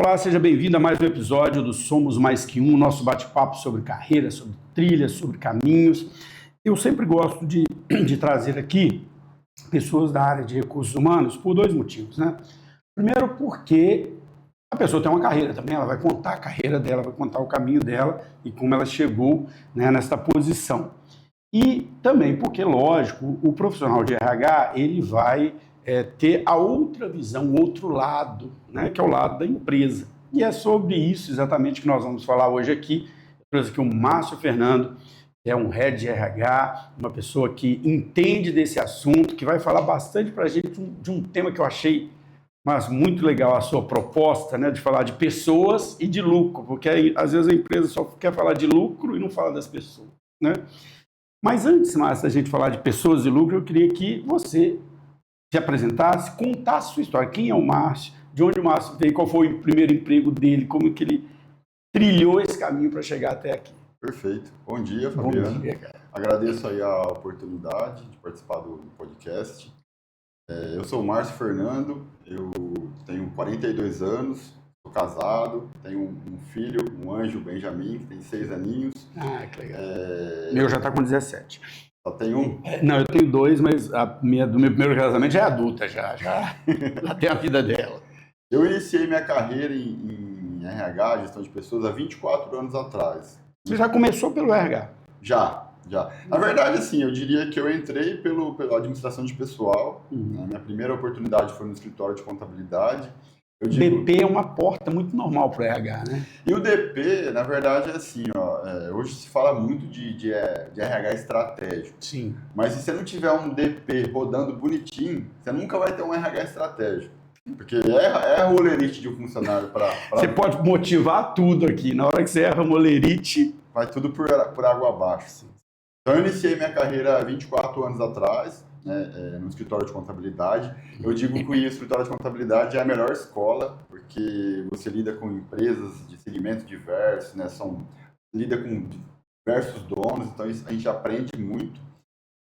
Olá, seja bem-vindo a mais um episódio do Somos Mais Que Um, nosso bate-papo sobre carreira, sobre trilhas, sobre caminhos. Eu sempre gosto de trazer aqui pessoas da área de recursos humanos por dois motivos, né? Primeiro, porque a pessoa tem uma carreira também, ela vai contar a carreira dela, vai contar o caminho dela e como ela chegou, né, nessa posição. E também porque, lógico, o profissional de RH, ele vai ter a outra visão, o outro lado, né, que é o lado da empresa. E é sobre isso exatamente que nós vamos falar hoje aqui. Eu trouxe aqui o Márcio Fernando, que é um head de RH, uma pessoa que entende desse assunto, que vai falar bastante para a gente de um tema que eu achei muito legal, a sua proposta, né, de falar de pessoas e de lucro, porque aí, às vezes a empresa só quer falar de lucro e não fala das pessoas, né? Mas antes, Márcio, da gente falar de pessoas e lucro, eu queria que você se apresentasse, contasse a sua história. Quem é o Márcio? De onde o Márcio veio? Qual foi o primeiro emprego dele? Como que ele trilhou esse caminho para chegar até aqui? Perfeito. Bom dia, Fabiano. Bom dia, cara. Agradeço aí a oportunidade de participar do podcast. Eu sou o Márcio Fernando, eu tenho 42 anos, sou casado, tenho um filho, um anjo, Benjamin, que tem 6 aninhos. Ah, que legal. Meu já está com 17. Só tem um? Não, eu tenho dois, mas do meu primeiro casamento já é adulta, já tem a vida dela. Eu iniciei minha carreira em RH, gestão de pessoas, há 24 anos atrás. Você já começou pelo RH? Já. Na verdade, assim, eu diria que eu entrei pela administração de pessoal. A minha primeira oportunidade foi no escritório de contabilidade. DP é uma porta muito normal para o RH, né? E o DP, na verdade, é assim, hoje se fala muito de RH estratégico. Sim. Mas se você não tiver um DP rodando bonitinho, você nunca vai ter um RH estratégico. Porque é a olerite de um funcionário para... Você pode motivar tudo aqui. Na hora que você erra uma olerite... Vai tudo por água abaixo. Assim. Então, eu iniciei minha carreira há 24 anos atrás, no escritório de contabilidade. Eu digo que o escritório de contabilidade é a melhor escola, porque você lida com empresas de segmentos diversos, né? Lida com diversos donos, então a gente aprende muito.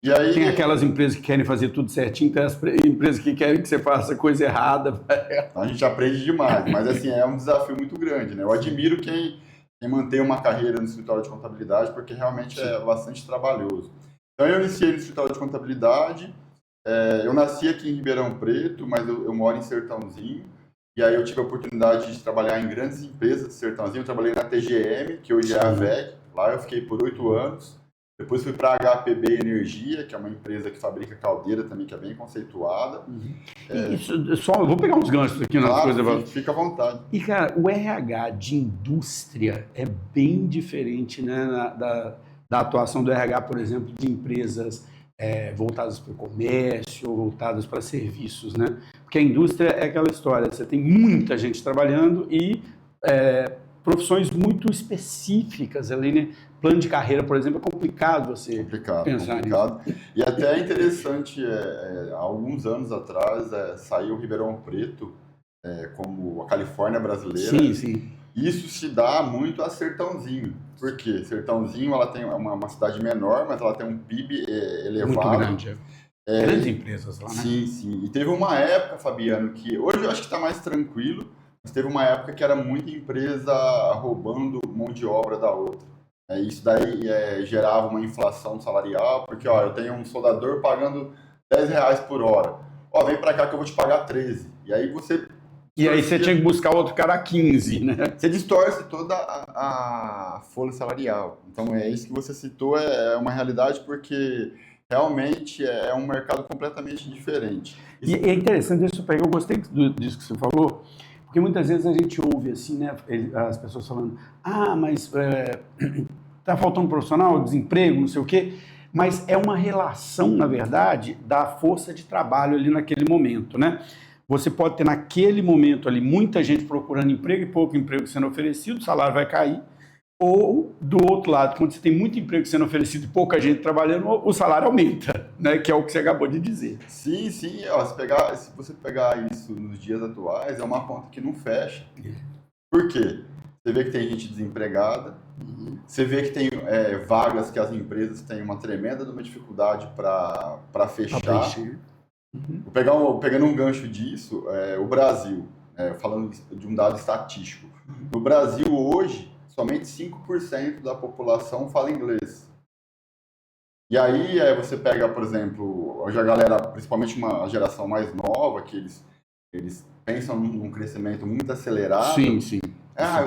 E aí, tem aquelas empresas que querem fazer tudo certinho, tem as empresas que querem que você faça coisa errada. A gente aprende demais, mas assim, é um desafio muito grande, né? Eu admiro quem mantém uma carreira no escritório de contabilidade, porque realmente é bastante trabalhoso. Então, eu iniciei no escritório de contabilidade, eu nasci aqui em Ribeirão Preto, mas eu moro em Sertãozinho, e aí eu tive a oportunidade de trabalhar em grandes empresas de Sertãozinho. Eu trabalhei na TGM, que hoje é a VEG, lá eu fiquei por 8 anos. Depois fui para a HPB Energia, que é uma empresa que fabrica caldeira também, que é bem conceituada. Eu vou pegar uns ganchos aqui nas coisas. Fica à vontade. E, cara, o RH de indústria é bem diferente, né, da atuação do RH, por exemplo, de empresas voltadas para o comércio, voltadas para serviços, né? Porque a indústria é aquela história, você tem muita gente trabalhando e profissões muito específicas ali, né? Plano de carreira, por exemplo, é complicado você pensar nisso. E até é interessante, há alguns anos atrás, saiu Ribeirão Preto como a Califórnia brasileira. Sim. Isso se dá muito a Sertãozinho. Por quê? Sertãozinho, ela tem uma cidade menor, mas ela tem um PIB elevado. Muito grande. Grandes empresas lá, né? Sim. E teve uma época, Fabiano, que hoje eu acho que está mais tranquilo, mas teve uma época que era muita empresa roubando mão de obra da outra. Isso daí gerava uma inflação salarial, porque eu tenho um soldador pagando R$10 por hora. Vem para cá que eu vou te pagar 13. E aí você tinha que buscar outro cara a 15, né? Você distorce toda a folha salarial. Então, isso que você citou é uma realidade, porque realmente é um mercado completamente diferente. E é interessante isso, eu gostei disso que você falou, porque muitas vezes a gente ouve assim, né, as pessoas falando, mas tá faltando profissional, desemprego, não sei o quê, mas é uma relação, na verdade, da força de trabalho ali naquele momento, né? Você pode ter naquele momento ali muita gente procurando emprego e pouco emprego sendo oferecido, o salário vai cair. Ou, do outro lado, quando você tem muito emprego sendo oferecido e pouca gente trabalhando, o salário aumenta, né? Que é o que você acabou de dizer. Sim. Se você pegar isso nos dias atuais, é uma conta que não fecha. Por quê? Você vê que tem gente desempregada, você vê que tem vagas que as empresas têm uma tremenda dificuldade para fechar. Pegando um gancho disso, o Brasil. falando de um dado estatístico. No Brasil, hoje, somente 5% da população fala inglês. E aí você pega, por exemplo, hoje a galera, principalmente uma geração mais nova, que eles pensam num crescimento muito acelerado. Sim, sim.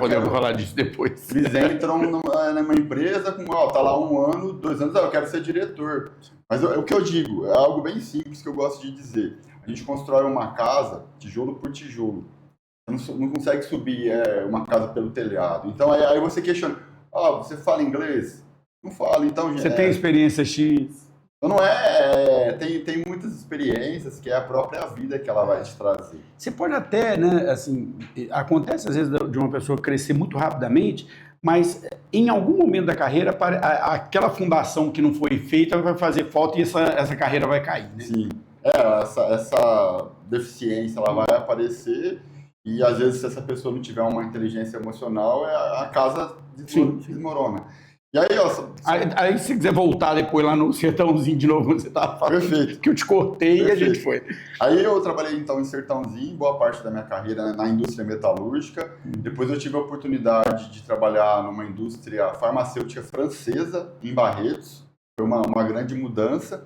Podemos falar disso depois. Eles entram numa empresa com, tá lá 1 ano, 2 anos, eu quero ser diretor. Mas o que eu digo, é algo bem simples que eu gosto de dizer. A gente constrói uma casa, tijolo por tijolo. Você não consegue subir uma casa pelo telhado. Então aí você questiona, você fala inglês? Não fala, então... Você tem experiência X? Então não tem muitas experiências que é a própria vida que ela vai te trazer. Você pode até, né, assim, acontece às vezes de uma pessoa crescer muito rapidamente, mas em algum momento da carreira, aquela fundação que não foi feita vai fazer falta e essa carreira vai cair, né? Sim, essa deficiência ela vai aparecer e às vezes se essa pessoa não tiver uma inteligência emocional, a casa desmorona. E aí, se quiser voltar depois lá no Sertãozinho de novo, onde você estava falando, perfeito, que eu te cortei e a gente foi. Aí eu trabalhei então em Sertãozinho, boa parte da minha carreira na indústria metalúrgica. Depois eu tive a oportunidade de trabalhar numa indústria farmacêutica francesa, em Barretos. Foi uma grande mudança.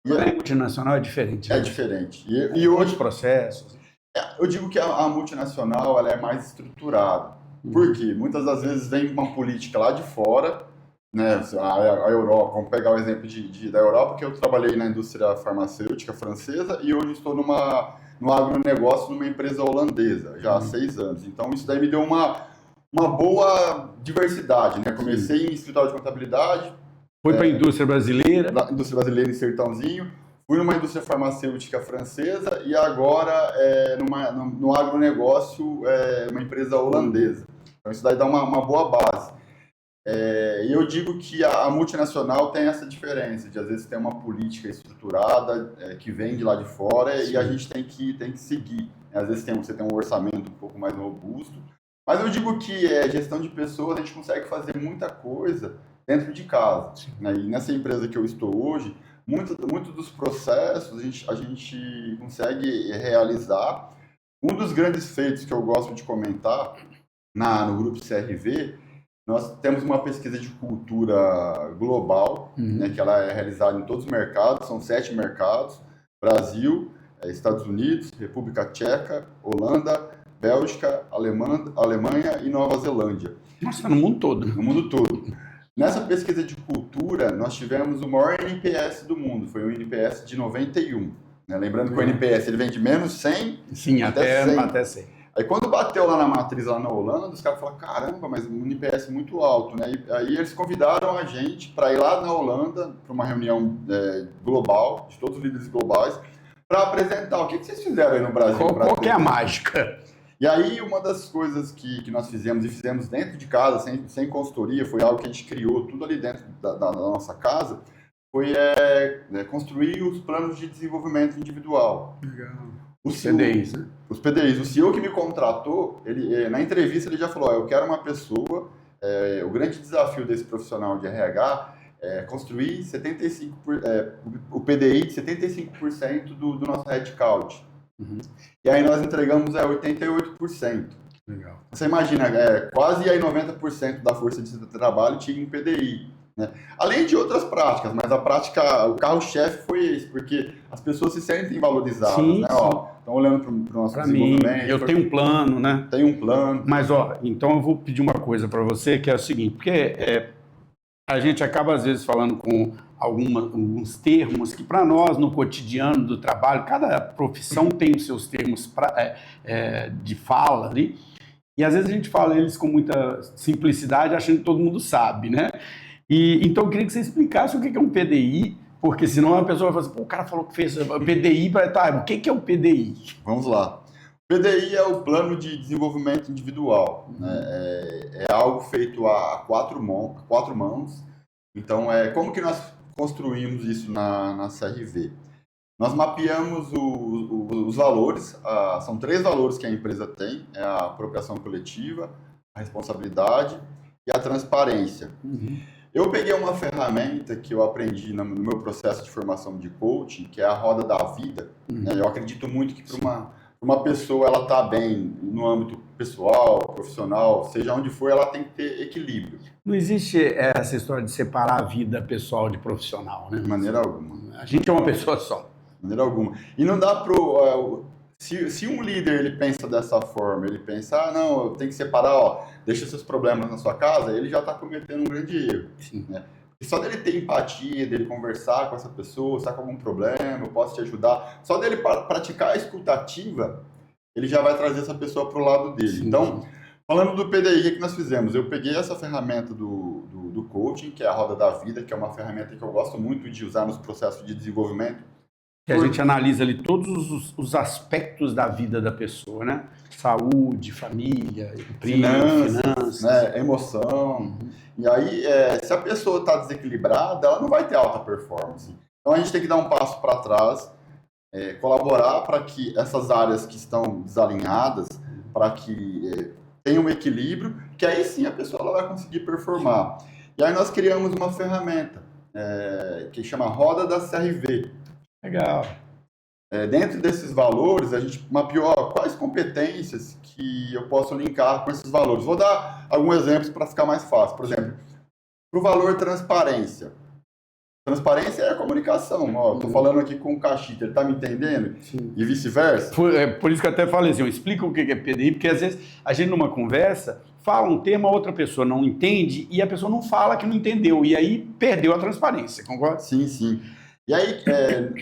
E a multinacional é diferente. É diferente. E hoje, processos. Eu digo que a multinacional ela é mais estruturada. Por quê? Muitas das vezes vem uma política lá de fora, né, a Europa, vamos pegar o exemplo da Europa, que eu trabalhei na indústria farmacêutica francesa e hoje estou no agronegócio numa empresa holandesa, já há 6 anos. Então isso daí me deu uma boa diversidade, né? Comecei em escritório de contabilidade. Foi para a indústria brasileira. Na indústria brasileira em Sertãozinho. Fui numa indústria farmacêutica francesa e agora no agronegócio, uma empresa holandesa. Então isso daí dá uma boa base. E eu digo que a multinacional tem essa diferença, de às vezes ter uma política estruturada que vem de lá de fora. Sim. E a gente tem que seguir. Às vezes você tem um orçamento um pouco mais robusto. Mas eu digo que gestão de pessoas, a gente consegue fazer muita coisa dentro de casa. Né? E nessa empresa que eu estou hoje, muito dos processos a gente consegue realizar. Um dos grandes feitos que eu gosto de comentar no grupo CRV, nós temos uma pesquisa de cultura global, né, que ela é realizada em todos os mercados, são 7 mercados: Brasil, Estados Unidos, República Tcheca, Holanda, Bélgica, Alemanha e Nova Zelândia. Nossa, no mundo todo. No mundo todo. Nessa pesquisa de cultura, nós tivemos o maior NPS do mundo, foi o NPS de 91. Né? Lembrando que o NPS ele vem de menos 100 até 100. Aí quando bateu lá na matriz, lá na Holanda, os caras falaram, caramba, mas um NPS muito alto, né? E aí eles convidaram a gente para ir lá na Holanda, para uma reunião global, de todos os líderes globais, para apresentar o que vocês fizeram aí no Brasil. Qual que é a mágica? E aí uma das coisas que nós fizemos, e fizemos dentro de casa, sem consultoria, foi algo que a gente criou tudo ali dentro da nossa casa, foi construir os planos de desenvolvimento individual. Legal. Os PDIs, né? Os PDIs. O CEO que me contratou, na entrevista ele já falou, eu quero uma pessoa, o grande desafio desse profissional de RH é construir o PDI de 75% do nosso headcount. E aí nós entregamos 88%. Legal. Você imagina, quase aí 90% da força de trabalho tinha um PDI. Né? Além de outras práticas, mas o carro-chefe foi esse, porque as pessoas se sentem valorizadas, sim, né? Sim. Estão olhando para o nosso desenvolvimento. Eu tenho um plano, né? Tenho um plano. Mas, então eu vou pedir uma coisa para você, que é o seguinte, porque a gente acaba, às vezes, falando com alguns termos que, para nós, no cotidiano do trabalho, cada profissão tem os seus termos de fala ali, e às vezes a gente fala eles com muita simplicidade, achando que todo mundo sabe, né? Então eu queria que você explicasse o que é um PDI, porque senão a pessoa vai falar assim, o cara falou que fez PDI, o que é o PDI? Vamos lá. O PDI é o Plano de Desenvolvimento Individual. Né? É algo feito a quatro mãos. Então, como que nós construímos isso na CRV? Nós mapeamos os valores, são 3 valores que a empresa tem, é a apropriação coletiva, a responsabilidade e a transparência. Eu peguei uma ferramenta que eu aprendi no meu processo de formação de coaching, que é a roda da vida. Né? Eu acredito muito que para uma pessoa ela tá bem no âmbito pessoal, profissional, seja onde for, ela tem que ter equilíbrio. Não existe essa história de separar a vida pessoal de profissional, né? De maneira alguma. A gente é uma pessoa só. De maneira alguma. E não dá pro... Se um líder ele pensa dessa forma, ele pensa, ah, não, eu tenho que separar, ó, deixa seus problemas na sua casa, ele já está cometendo um grande erro. Sim. Né? E só dele ter empatia, dele conversar com essa pessoa, está com algum problema, eu posso te ajudar, só dele praticar a escutativa, ele já vai trazer essa pessoa para o lado dele. Sim, então, sim. falando do PDI, o que nós fizemos? Eu peguei essa ferramenta do coaching, que é a Roda da Vida, que é uma ferramenta que eu gosto muito de usar nos processos de desenvolvimento. Que a gente analisa ali todos os aspectos da vida da pessoa, né? Saúde, família, emprego, finanças. Né? Emoção. E aí, se a pessoa está desequilibrada, ela não vai ter alta performance. Então, a gente tem que dar um passo para trás, colaborar para que essas áreas que estão desalinhadas, para que tenha um equilíbrio, que aí sim a pessoa ela vai conseguir performar. E aí nós criamos uma ferramenta que chama Roda da CRV. Legal. Dentro desses valores, a gente mapeou quais competências que eu posso linkar com esses valores. Vou dar alguns exemplos para ficar mais fácil. Por exemplo, para o valor transparência. Transparência é a comunicação. Estou falando aqui com o Caxita, ele está me entendendo? Sim. E vice-versa? Por isso que eu até falei assim, eu explico o que é PDI, porque às vezes a gente numa conversa fala um termo, a outra pessoa não entende e a pessoa não fala que não entendeu. E aí perdeu a transparência, concorda? Sim, sim. E aí,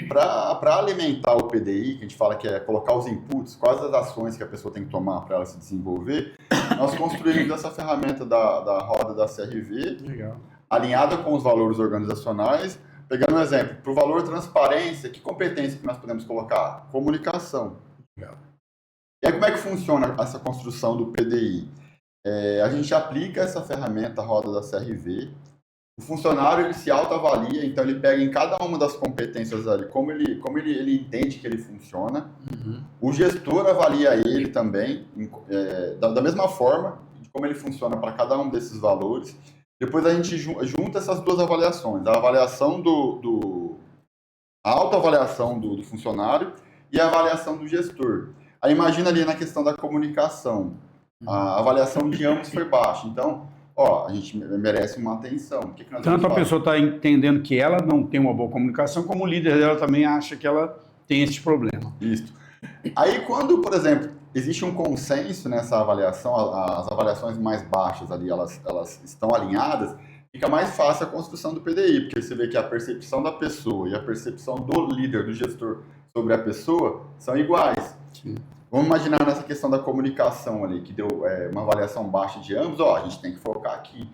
para alimentar o PDI, que a gente fala que é colocar os inputs, quais as ações que a pessoa tem que tomar para ela se desenvolver, nós construímos essa ferramenta da roda da CRV, Legal. alinhada com os valores organizacionais. Pegando um exemplo, para o valor transparência, que competência que nós podemos colocar? Comunicação. Legal. E aí, como é que funciona essa construção do PDI? A gente aplica essa ferramenta, a roda da CRV. O funcionário ele se autoavalia, então ele pega em cada uma das competências ali, como ele entende que ele funciona. Uhum. O gestor avalia ele também, da mesma forma, de como ele funciona para cada um desses valores. Depois a gente junta essas duas avaliações, a avaliação a autoavaliação do funcionário e a avaliação do gestor. Aí imagina ali na questão da comunicação, a avaliação de ambos foi baixa, então a gente merece uma atenção. O que nós Tanto a fazer? pessoa está entendendo que ela não tem uma boa comunicação, como o líder dela também acha que ela tem esse problema. Isso. Aí quando, por exemplo, existe um consenso nessa avaliação, as avaliações mais baixas ali, elas estão alinhadas, fica mais fácil a construção do PDI, porque você vê que a percepção da pessoa e a percepção do líder, do gestor sobre a pessoa são iguais. Sim. Vamos imaginar nessa questão da comunicação ali, que deu uma avaliação baixa de ambos, a gente tem que focar aqui.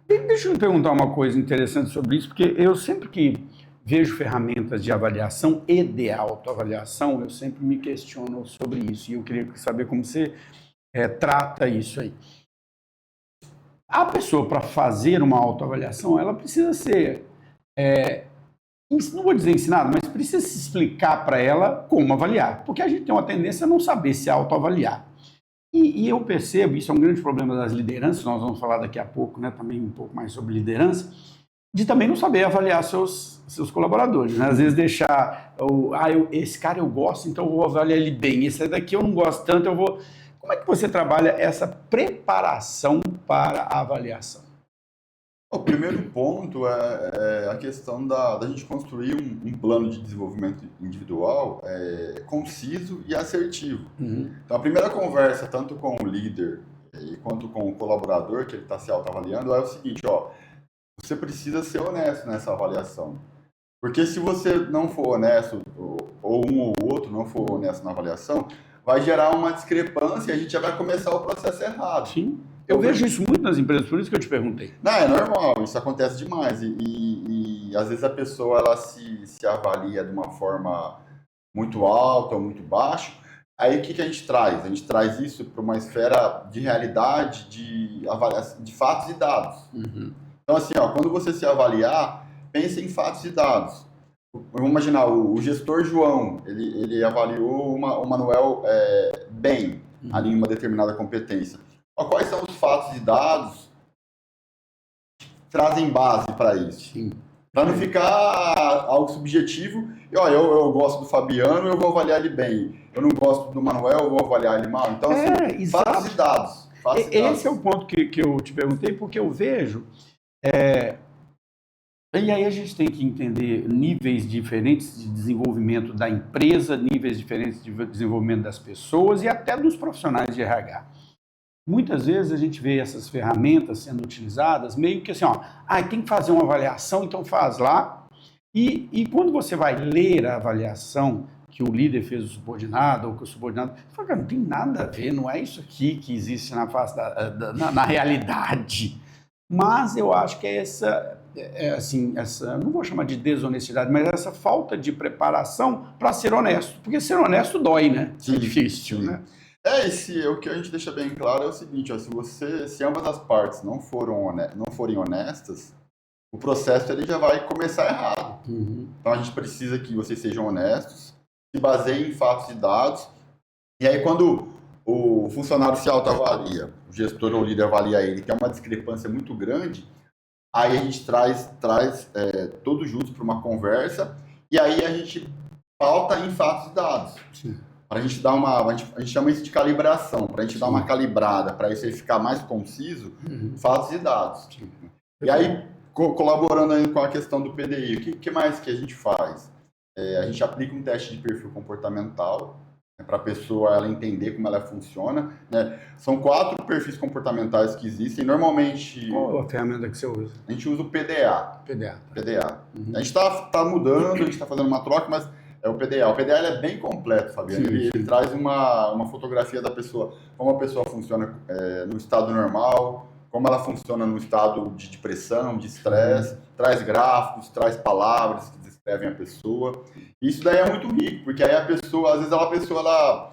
Deixa eu perguntar uma coisa interessante sobre isso, porque eu sempre que vejo ferramentas de avaliação e de autoavaliação, eu sempre me questiono sobre isso, e eu queria saber como você trata isso aí. A pessoa, para fazer uma autoavaliação, ela precisa ser, não vou dizer ensinada, mas precisa se explicar para ela como avaliar, porque a gente tem uma tendência a não saber se autoavaliar. E eu percebo, isso é um grande problema das lideranças, nós vamos falar daqui a pouco, né, também um pouco mais sobre liderança, de também não saber avaliar seus colaboradores, né? Às vezes deixar, esse cara eu gosto, então eu vou avaliar ele bem, esse daqui eu não gosto tanto, eu vou... Como é que você trabalha essa preparação para a avaliação? O primeiro ponto é a questão da gente construir um plano de desenvolvimento individual conciso e assertivo. Uhum. Então, a primeira conversa, tanto com o líder quanto com o colaborador, que ele está se autoavaliando, é o seguinte, você precisa ser honesto nessa avaliação. Porque se você não for honesto, ou um ou outro não for honesto na avaliação, vai gerar uma discrepância e a gente já vai começar o processo errado. Sim. Eu vejo isso muito nas empresas, por isso que eu te perguntei. Não, é normal, isso acontece demais. E às vezes a pessoa ela se avalia de uma forma muito alta ou muito baixa. Aí o que a gente traz? A gente traz isso para uma esfera de realidade, de avaliação, de fatos e dados. Uhum. Então, assim, quando você se avaliar, pense em fatos e dados. Vamos imaginar, o gestor João, ele avaliou o Manuel bem, ali em uma determinada competência. Quais são os fatos e dados que trazem base para isso? Sim. Para não ficar algo subjetivo. E, ó, eu gosto do Fabiano, eu vou avaliar ele bem. Eu não gosto do Manuel, eu vou avaliar ele mal. Então, assim, fatos e dados. Esse é o ponto que eu te perguntei, porque eu vejo... E aí a gente tem que entender níveis diferentes de desenvolvimento da empresa, níveis diferentes de desenvolvimento das pessoas e até dos profissionais de RH. Muitas vezes a gente vê essas ferramentas sendo utilizadas meio que assim, ó, tem que fazer uma avaliação, então faz lá. E quando você vai ler a avaliação que o líder fez do subordinado ou que o subordinado... Você fala, cara, não tem nada a ver, não é isso aqui que existe na face na realidade. Mas eu acho que essa, não vou chamar de desonestidade, mas essa falta de preparação para ser honesto. Porque ser honesto dói, né? Sim, é difícil, sim. né? O que a gente deixa bem claro é o seguinte, ó, se ambas as partes não forem honestas, o processo ele já vai começar errado. Uhum. Então a gente precisa que vocês sejam honestos, se baseiem em fatos e dados, e aí quando o funcionário se autoavalia, o gestor ou o líder avalia ele, tem uma discrepância muito grande, aí a gente traz todos juntos para uma conversa, e aí a gente pauta em fatos e dados. Sim. Para a gente dar a gente chama isso de calibração, para a gente dar uma calibrada, para isso aí ficar mais conciso, fatos e dados. Sim. E aí, colaborando aí com a questão do PDI, o que mais que a gente faz? A gente aplica um teste de perfil comportamental, para a pessoa ela entender como ela funciona, né? São 4 perfis comportamentais que existem. Normalmente... Qual a ferramenta que você usa? A gente usa o PDA. PDA. Uhum. A gente está mudando, a gente está fazendo uma troca, mas é o PDA. O PDA ele é bem completo, Fabiano. Ele traz uma fotografia da pessoa, como a pessoa funciona no estado normal, como ela funciona no estado de depressão, de estresse, traz gráficos, traz palavras que descrevem a pessoa. E isso daí é muito rico, porque aí a pessoa, às vezes a pessoa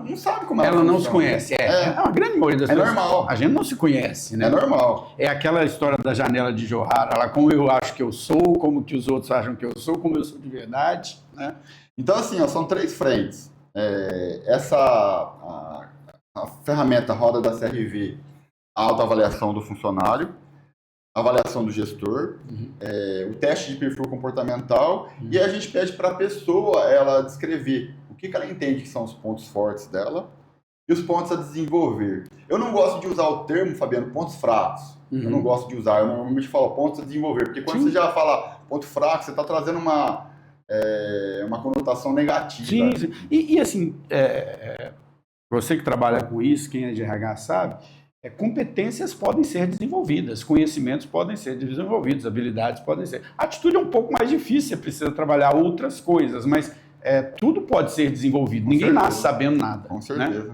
não sabe como ela não se conhece. É uma grande maioria das pessoas. É normal. A gente não se conhece, né? É normal. É aquela história da janela de Johara, lá como eu acho que eu sou, como que os outros acham que eu sou, como eu sou de verdade, né? Então, assim, ó, são 3 frentes. A ferramenta roda da CRV, a autoavaliação do funcionário, a avaliação do gestor, o teste de perfil comportamental, e a gente pede para a pessoa ela descrever o que ela entende que são os pontos fortes dela e os pontos a desenvolver. Eu não gosto de usar o termo, Fabiano, pontos fracos. Eu não gosto de usar, eu normalmente falo pontos a desenvolver, porque quando você já fala ponto fraco, você está trazendo uma conotação negativa. Sim. E assim, você que trabalha com isso, quem é de RH sabe, competências podem ser desenvolvidas, conhecimentos podem ser desenvolvidos, habilidades podem ser. A atitude é um pouco mais difícil, você precisa trabalhar outras coisas, mas tudo pode ser desenvolvido. Ninguém nasce sabendo nada. Com certeza.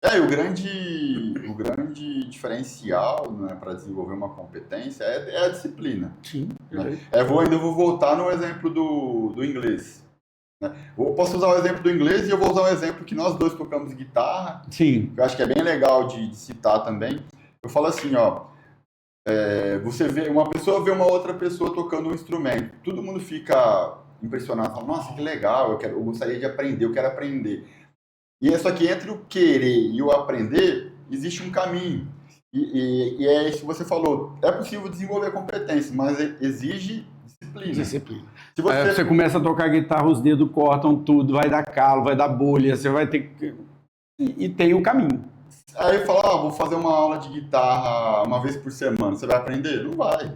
Né? E o grande diferencial, né, para desenvolver uma competência é a disciplina. Sim. Né? Eu vou voltar no exemplo do inglês. Né? Eu posso usar o exemplo do inglês e eu vou usar um exemplo que nós dois tocamos guitarra. Sim. Que eu acho que é bem legal de citar também. Eu falo assim, ó, uma pessoa vê uma outra pessoa tocando um instrumento, todo mundo fica impressionado, fala, nossa, que legal, eu gostaria de aprender, eu quero aprender. E é só que entre o querer e o aprender, existe um caminho. E é isso que você falou, é possível desenvolver competência, mas exige disciplina. Se você começa a tocar guitarra, os dedos cortam tudo, vai dar calo, vai dar bolha, você vai ter que... E tem o caminho. Aí eu falo, vou fazer uma aula de guitarra uma vez por semana, você vai aprender? Não vai.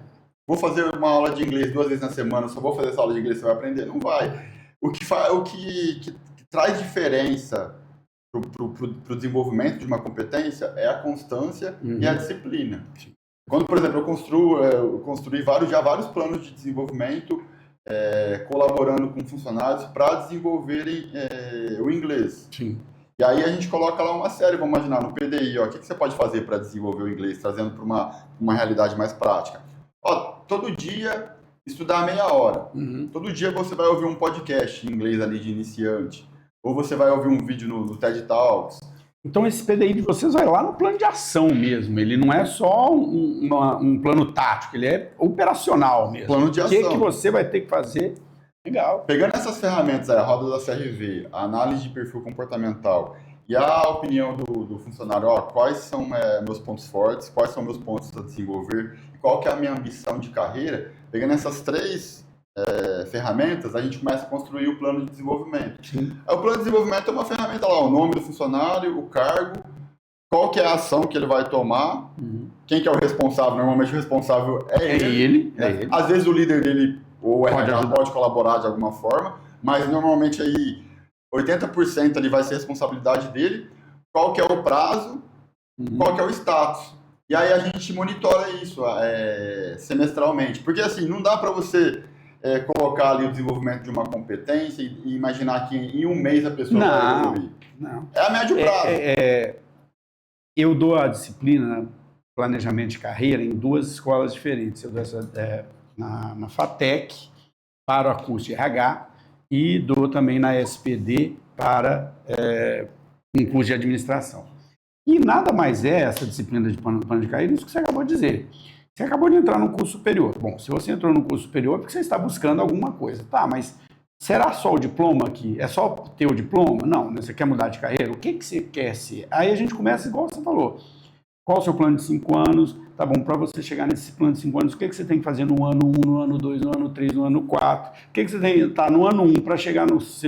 Vou fazer uma aula de inglês 2 vezes na semana, só vou fazer essa aula de inglês, você vai aprender? Não vai. O que traz diferença para o desenvolvimento de uma competência é a constância e a disciplina. Quando, por exemplo, eu construí vários planos de desenvolvimento, colaborando com funcionários para desenvolverem o inglês. Sim. E aí a gente coloca lá uma série, vamos imaginar, no PDI, ó, o que você pode fazer para desenvolver o inglês, trazendo para uma realidade mais prática. Ó, todo dia estudar meia hora. Todo dia você vai ouvir um podcast em inglês ali de iniciante. Ou você vai ouvir um vídeo no TED Talks. Então esse PDI de vocês vai lá no plano de ação mesmo. Ele não é só um plano tático, ele é operacional mesmo. Plano de ação. O que você vai ter que fazer? Legal. Pegando essas ferramentas, a roda da CRV, a análise de perfil comportamental e a opinião do funcionário, quais são meus pontos fortes, quais são meus pontos a desenvolver, qual que é a minha ambição de carreira, pegando essas 3 ferramentas, a gente começa a construir o plano de desenvolvimento. Sim. O plano de desenvolvimento é uma ferramenta lá, o nome do funcionário, o cargo, qual que é a ação que ele vai tomar, quem que é o responsável, normalmente o responsável é ele. Às vezes o líder dele ou pode colaborar de alguma forma, mas normalmente aí 80% ali vai ser responsabilidade dele, qual que é o prazo, qual que é o status. E aí a gente monitora isso semestralmente, porque assim, não dá para você colocar ali o desenvolvimento de uma competência e imaginar que em um mês a pessoa vai evoluir. Não. É a médio prazo. Eu dou a disciplina planejamento de carreira em 2 escolas diferentes. Eu dou essa na FATEC para o curso de RH e dou também na SPD para um curso de administração. E nada mais é essa disciplina de plano de carreira, isso que você acabou de dizer. Você acabou de entrar no curso superior. Bom, se você entrou no curso superior é porque você está buscando alguma coisa. Tá, mas será só o diploma aqui? É só ter o diploma? Não, né? Você quer mudar de carreira? O que você quer ser? Aí a gente começa igual você falou. Qual o seu plano de 5 anos? Tá bom, para você chegar nesse plano de 5 anos, o que você tem que fazer no ano 1, no ano 2, no ano 3, no ano 4? O que você tem que estar no ano 1 para chegar nos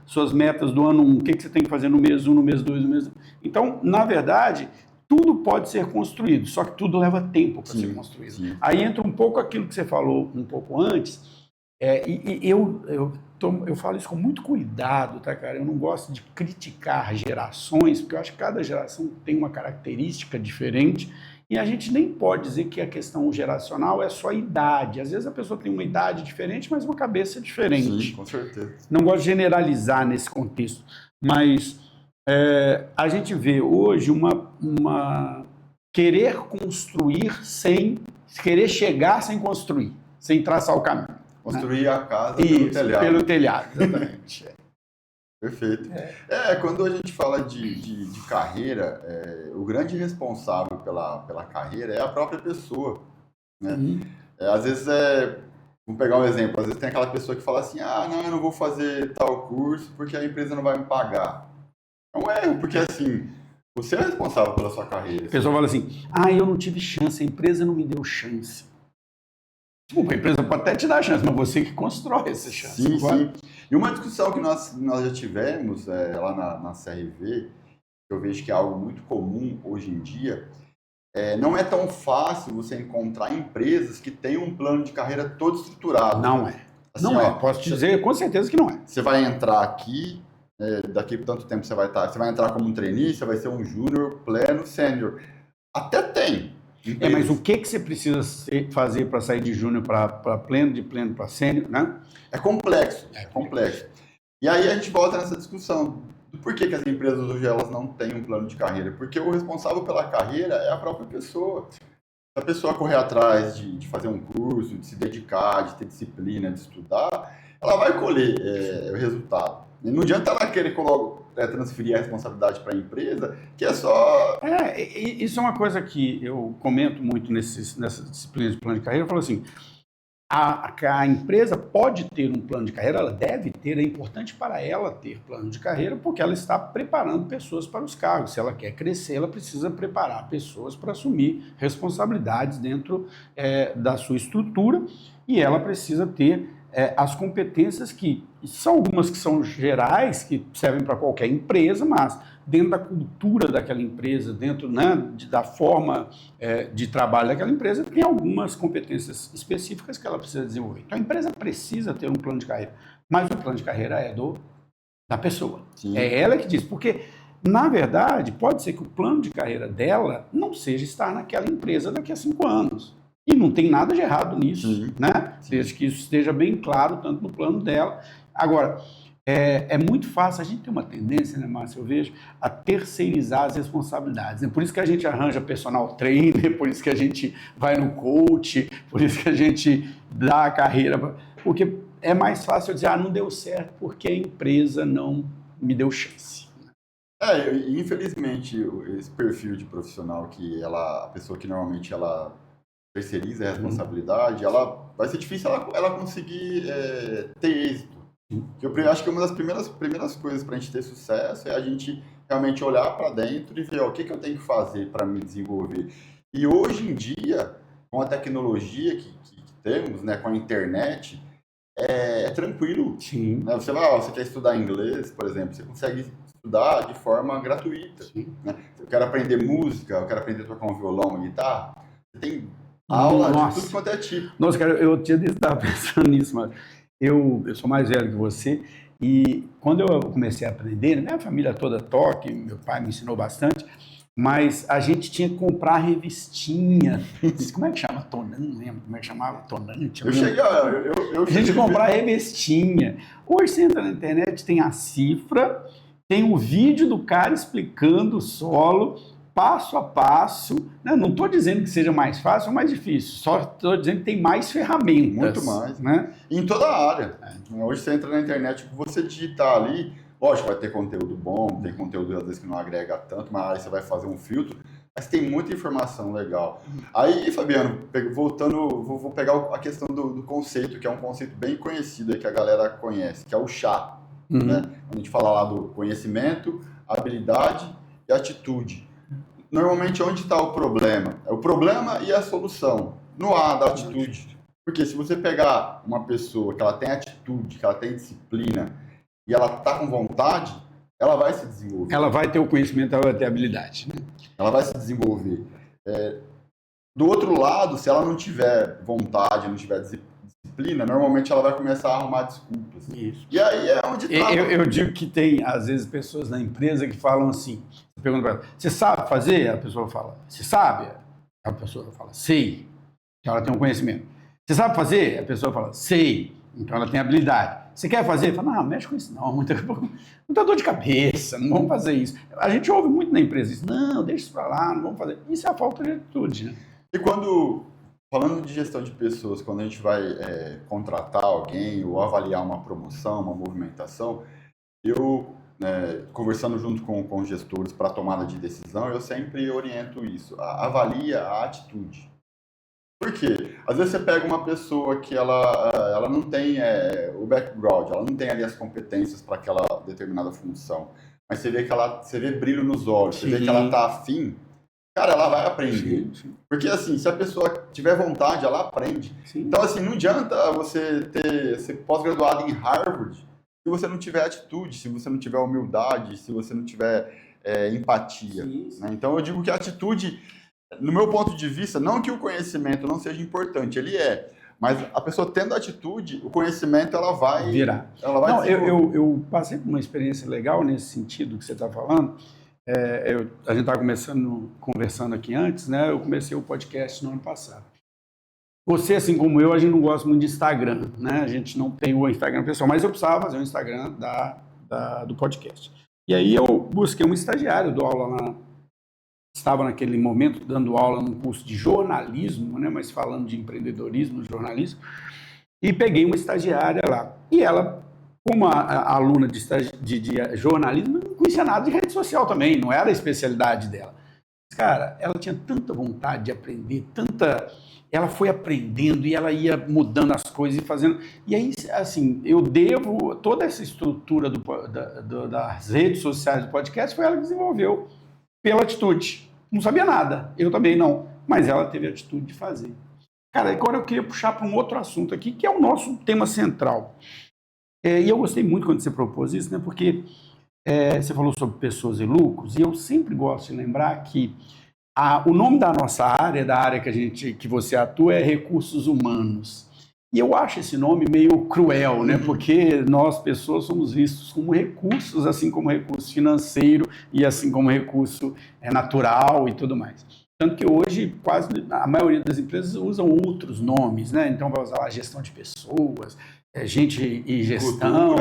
suas metas do ano 1? O que você tem que fazer no mês 1, no mês 2, no mês... Então, na verdade, tudo pode ser construído, só que tudo leva tempo para ser construído. Sim. Aí entra um pouco aquilo que você falou um pouco antes, eu falo isso com muito cuidado, tá, cara? Eu não gosto de criticar gerações, porque eu acho que cada geração tem uma característica diferente e a gente nem pode dizer que a questão geracional é só idade. Às vezes a pessoa tem uma idade diferente, mas uma cabeça diferente. Sim, com certeza. Não gosto de generalizar nesse contexto, mas a gente vê hoje uma querer construir sem querer chegar sem construir, sem traçar o caminho. Construir a casa pelo telhado. Pelo telhado, exatamente. Perfeito. Quando a gente fala de carreira, o grande responsável pela carreira é a própria pessoa. Né? Às vezes, vamos pegar um exemplo, às vezes tem aquela pessoa que fala assim, não, eu não vou fazer tal curso porque a empresa não vai me pagar. É um erro, porque assim, você é responsável pela sua carreira. A pessoa fala assim, eu não tive chance, a empresa não me deu chance. Desculpa, a empresa pode até te dar chance, mas você que constrói essa chance. Sim. E uma discussão que nós já tivemos lá na CRV, que eu vejo que é algo muito comum hoje em dia, não é tão fácil você encontrar empresas que têm um plano de carreira todo estruturado. Não é. Assim, não é. Posso te dizer com certeza que não é. Você vai entrar aqui, daqui por tanto tempo você vai estar. Você vai entrar como um trainee, você vai ser um júnior, pleno, sênior. Até tem. Mas o que você precisa fazer para sair de júnior para pleno, de pleno para sênior, né? É complexo. E aí a gente volta nessa discussão do porquê que as empresas hoje elas não têm um plano de carreira. Porque o responsável pela carreira é a própria pessoa. Se a pessoa correr atrás de fazer um curso, de se dedicar, de ter disciplina, de estudar, ela vai colher o resultado. E não adianta ela querer transferir a responsabilidade para a empresa, que é só... Isso é uma coisa que eu comento muito nessa disciplina de plano de carreira. Eu falo assim, a empresa pode ter um plano de carreira, ela deve ter, é importante para ela ter plano de carreira, porque ela está preparando pessoas para os cargos. Se ela quer crescer, ela precisa preparar pessoas para assumir responsabilidades dentro da sua estrutura e ela precisa ter as competências que são algumas que são gerais, que servem para qualquer empresa, mas dentro da cultura daquela empresa, dentro da forma de trabalho daquela empresa, tem algumas competências específicas que ela precisa desenvolver. Então a empresa precisa ter um plano de carreira, mas o plano de carreira é da pessoa. Sim. É ela que diz, porque na verdade pode ser que o plano de carreira dela não seja estar naquela empresa daqui a 5 anos. E não tem nada de errado nisso, né? Desde que isso esteja bem claro, tanto no plano dela. Agora, é muito fácil, a gente tem uma tendência, né, Márcio, eu vejo, a terceirizar as responsabilidades. É por isso que a gente arranja personal trainer, por isso que a gente vai no coach, por isso que a gente dá a carreira, porque é mais fácil eu dizer, não deu certo porque a empresa não me deu chance. Infelizmente, esse perfil de profissional que a pessoa que normalmente ela terceiriza a responsabilidade, vai ser difícil ela conseguir ter êxito. Eu acho que uma das primeiras coisas para a gente ter sucesso é a gente realmente olhar para dentro e ver o que eu tenho que fazer para me desenvolver. E hoje em dia, com a tecnologia que temos, né, com a internet, é tranquilo. Sim. Né? Você quer estudar inglês, por exemplo, você consegue estudar de forma gratuita. Né? Eu quero aprender música, eu quero aprender a tocar um violão, uma guitarra. Você tem aula de tudo quanto é tipo. Nossa, cara, eu tinha estava pensando nisso, mas eu sou mais velho que você e quando eu comecei a aprender, minha família toda toca, meu pai me ensinou bastante, mas a gente tinha que comprar revistinha. Como é que chama? Tonante, não lembro como é que chamava, tonante. Eu cheguei a gente comprar revistinha. Hoje você entra na internet, tem a cifra, tem o vídeo do cara explicando o solo, passo a passo. Né? Não estou dizendo que seja mais fácil ou mais difícil, só estou dizendo que tem mais ferramentas. Muito mais. Né? Em toda a área. Hoje você entra na internet, você digitar ali, lógico, vai ter conteúdo bom, tem conteúdo às vezes que não agrega tanto, mas aí você vai fazer um filtro, mas tem muita informação legal. Aí, Fabiano, voltando, vou pegar a questão do conceito, que é um conceito bem conhecido aí, que a galera conhece, que é o chá. Né? Quando a gente fala lá do conhecimento, habilidade e atitude. Normalmente, onde está o problema? É o problema e a solução, no A da atitude. Porque se você pegar uma pessoa que ela tem atitude, que ela tem disciplina, e ela está com vontade, ela vai se desenvolver. Ela vai ter o conhecimento, ela vai ter a habilidade. Né? Ela vai se desenvolver. Do outro lado, se ela não tiver vontade, não tiver disciplina, normalmente ela vai começar a arrumar desculpas. Isso. E aí é onde está. Eu digo que tem, às vezes, pessoas na empresa que falam assim, você pergunta para ela, você sabe fazer? A pessoa fala, você sabe? A pessoa fala, sei. Então ela tem um conhecimento. Você sabe fazer? A pessoa fala, sei. Então ela tem habilidade. Você quer fazer? Fala, não, mexe com isso não, muita dor de cabeça, não vamos fazer isso. A gente ouve muito na empresa isso, não, deixa isso para lá, não vamos fazer. Isso é a falta de atitude, né? E falando de gestão de pessoas, quando a gente vai contratar alguém ou avaliar uma promoção, uma movimentação, eu, conversando junto com gestores para tomada de decisão, eu sempre oriento isso, avalia a atitude. Por quê? Às vezes você pega uma pessoa que ela não tem o background, ela não tem ali as competências para aquela determinada função, mas você vê brilho nos olhos, você vê que ela está afim, cara, ela vai aprender. Sim. Porque assim, se a pessoa tiver vontade, ela aprende. Sim. Então assim, não adianta você ser pós-graduado em Harvard se você não tiver atitude, se você não tiver humildade, se você não tiver empatia. Sim. Né? Então eu digo que a atitude, no meu ponto de vista, não que o conhecimento não seja importante, ele mas a pessoa tendo atitude, o conhecimento ela vai virar. Ela vai não, eu passei por uma experiência legal nesse sentido que você está falando. A gente estava conversando aqui antes, né? Eu comecei o podcast no ano passado. Você, assim como eu, a gente não gosta muito de Instagram, né? A gente não tem o Instagram pessoal, mas eu precisava fazer um Instagram do podcast. E aí eu busquei um estagiário, dou aula lá. Estava naquele momento dando aula num curso de jornalismo, né, mas falando de empreendedorismo, jornalismo, e peguei uma estagiária lá. E ela, como a aluna de jornalismo, não conhecia nada de rede social também, não era a especialidade dela. Cara, ela tinha tanta vontade de aprender, ela foi aprendendo e ela ia mudando as coisas e fazendo. E aí, assim, eu devo toda essa estrutura das redes sociais do podcast, foi ela que desenvolveu pela atitude. Não sabia nada, eu também não, mas ela teve a atitude de fazer. Cara, agora eu queria puxar para um outro assunto aqui, que é o nosso tema central. E eu gostei muito quando você propôs isso, né? Porque você falou sobre pessoas e lucros, e eu sempre gosto de lembrar que o nome da nossa área, da área que você atua, é recursos humanos. E eu acho esse nome meio cruel, né? Porque nós, pessoas, somos vistos como recursos, assim como recurso financeiro e assim como recurso natural e tudo mais. Tanto que hoje quase a maioria das empresas usam outros nomes, né? Então vai usar lá gestão de pessoas, gente e gestão,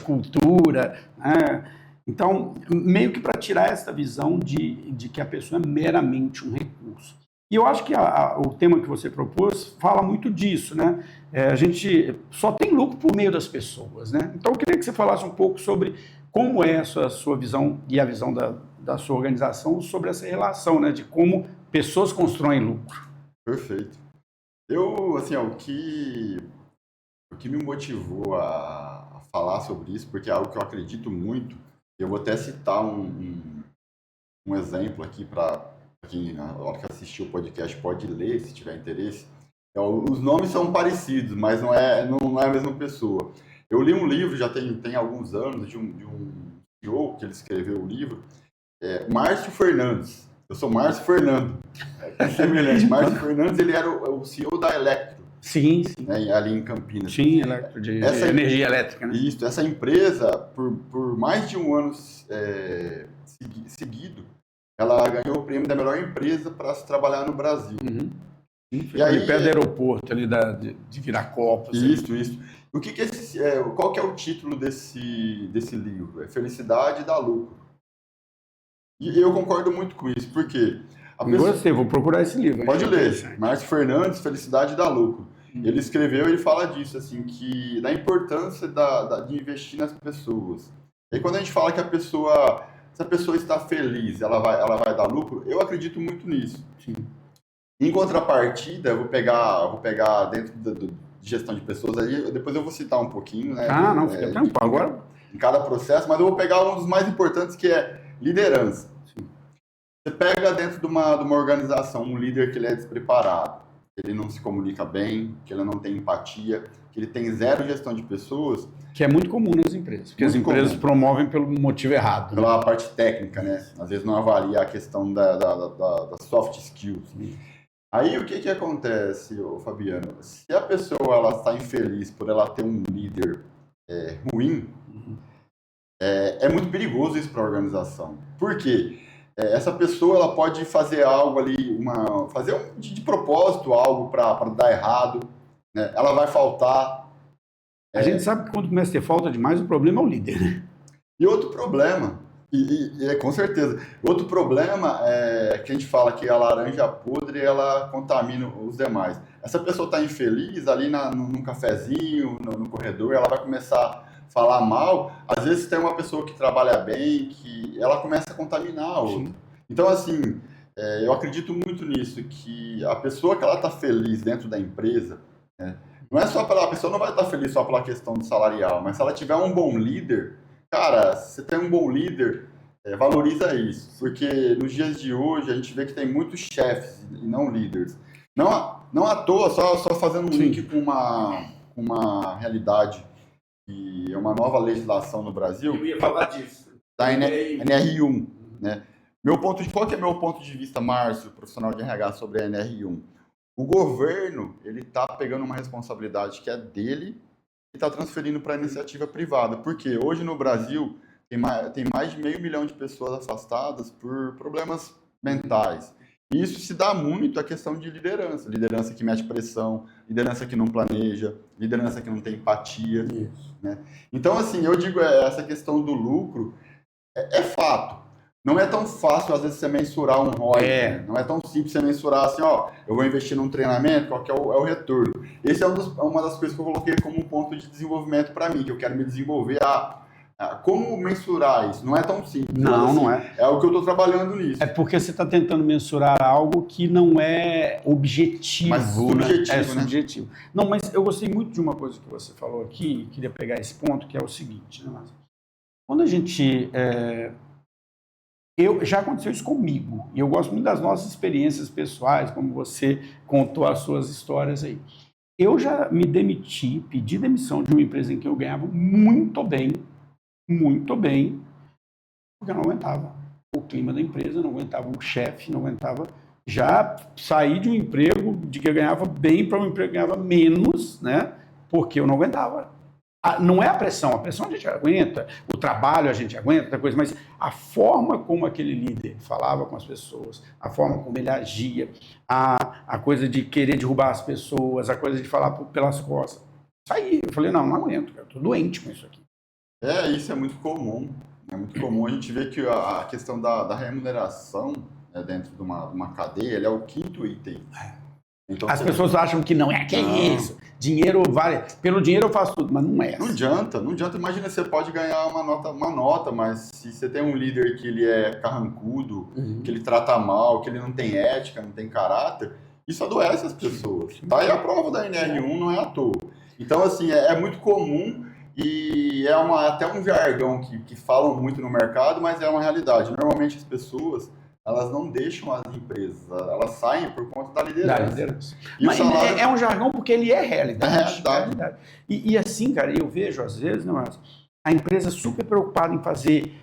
cultura, né? Então, meio que para tirar essa visão de que a pessoa é meramente um recurso. E eu acho que o tema que você propôs fala muito disso, né? A gente só tem lucro por meio das pessoas, né? Então, eu queria que você falasse um pouco sobre como é a sua visão e a visão da sua organização sobre essa relação, né? De como pessoas constroem lucro. Perfeito. Assim, o que me motivou a falar sobre isso, porque é algo que eu acredito muito, eu vou até citar um exemplo aqui para quem na hora que assistiu o podcast pode ler, se tiver interesse. Os nomes são parecidos, mas não é a mesma pessoa. Eu li um livro, já tem alguns anos, de um CEO que ele escreveu o livro, Márcio Fernandes. Eu sou Márcio Fernando. É semelhante. Márcio Fernandes, ele era o CEO da Electro. Sim. Né, ali em Campinas. Sim, de energia elétrica, né? Isso, essa empresa, por mais de um ano seguido, ela ganhou o prêmio da melhor empresa para se trabalhar no Brasil. Uhum. E aí, perto do aeroporto, ali de Viracopos. Isso. Qual que é o título desse livro? É Felicidade dá Lucro. E eu concordo muito com isso, porque... Gostei, vou procurar esse livro. Pode ler. Márcio Fernandes, Felicidade dá Lucro. Ele escreveu, ele fala disso, assim, que da importância de investir nas pessoas. E quando a gente fala que se a pessoa está feliz, ela vai dar lucro, eu acredito muito nisso. Sim. Em contrapartida, eu vou pegar dentro de gestão de pessoas aí, depois eu vou citar um pouquinho, né? Não, fica tranquilo. Agora... Em cada processo, mas eu vou pegar um dos mais importantes, que é liderança. Sim. Você pega dentro de uma organização um líder que ele é despreparado, que ele não se comunica bem, que ele não tem empatia, que ele tem zero gestão de pessoas. Que é muito comum nas empresas, porque as empresas promovem pelo motivo errado. Pela parte técnica, né? Às vezes não avalia a questão da soft skills. Aí o que acontece, Fabiano? Se a pessoa ela está infeliz por ela ter um líder ruim, é muito perigoso isso para a organização. Por quê? Essa pessoa ela pode fazer algo ali, de propósito algo para dar errado, né? Ela vai faltar. A gente sabe que quando começa a ter falta demais, o problema é o líder, né? E outro problema, com certeza, outro problema é que a gente fala que a laranja podre ela contamina os demais. Essa pessoa está infeliz ali num cafezinho, no corredor, ela vai começar a falar mal. Às vezes tem uma pessoa que trabalha bem, que ela começa a contaminar a outra. Então, assim, eu acredito muito nisso, que a pessoa que ela está feliz dentro da empresa, né, não é só a pessoa não vai estar feliz só pela questão do salarial, mas se ela tiver um bom líder, cara, se você tem um bom líder, valoriza isso, porque nos dias de hoje a gente vê que tem muitos chefes e não líderes. Não à toa, só fazendo um link com uma realidade que é uma nova legislação no Brasil. Eu ia falar disso. Da NR1, né? Qual que é meu ponto de vista, Márcio, profissional de RH, sobre a NR1? O governo, ele está pegando uma responsabilidade que é dele e está transferindo para a iniciativa privada. Porque hoje no Brasil tem mais de 500 mil de pessoas afastadas por problemas mentais. E isso se dá muito à questão de liderança. Liderança que mete pressão, liderança que não planeja, liderança que não tem empatia. Né? Então, assim, eu digo, essa questão do lucro é fato. Não é tão fácil, às vezes, você mensurar um ROI. Né? Não é tão simples você mensurar assim, eu vou investir num treinamento, qual que é o retorno. Esse é uma das coisas que eu coloquei como um ponto de desenvolvimento para mim, que eu quero me desenvolver como mensurar isso. Não é tão simples. Não, assim, não é. É o que eu estou trabalhando nisso. É porque você está tentando mensurar algo que não é objetivo. Mas subjetivo, né? É subjetivo. Não, mas eu gostei muito de uma coisa que você falou aqui, e queria pegar esse ponto, que é o seguinte. Né? Quando a gente... já aconteceu isso comigo, e eu gosto muito das nossas experiências pessoais, como você contou as suas histórias aí. Eu já me demiti, pedi demissão de uma empresa em que eu ganhava muito bem, porque eu não aguentava o clima da empresa, não aguentava o chefe, não aguentava. Já saí de um emprego de que eu ganhava bem para um emprego que eu ganhava menos, né? Porque eu não aguentava. Não é a pressão a gente aguenta, o trabalho a gente aguenta, outra coisa, mas a forma como aquele líder falava com as pessoas, a forma como ele agia, a coisa de querer derrubar as pessoas, a coisa de falar pelas costas. Saí, eu falei, não aguento, eu tô doente com isso aqui. Isso é muito comum. É muito comum a gente ver que a questão da remuneração, né, dentro de uma cadeia, ele é o quinto item. Então, as pessoas acham que não é, isso. Dinheiro vale. Pelo dinheiro eu faço tudo, mas não é. Não adianta. Imagina, você pode ganhar uma nota, mas se você tem um líder que ele é carrancudo, que ele trata mal, que ele não tem ética, não tem caráter, isso adoece as pessoas. Tá aí a prova da NR1, não é à toa. Então, assim, é muito comum e até um jargão que falam muito no mercado, mas é uma realidade. Normalmente as pessoas, elas não deixam as empresas, elas saem por conta da Da liderança. liderança. E o Mas salário- é um jargão porque ele é realidade. É realidade. E assim, cara, eu vejo às vezes, né, Márcio, a empresa super preocupada em fazer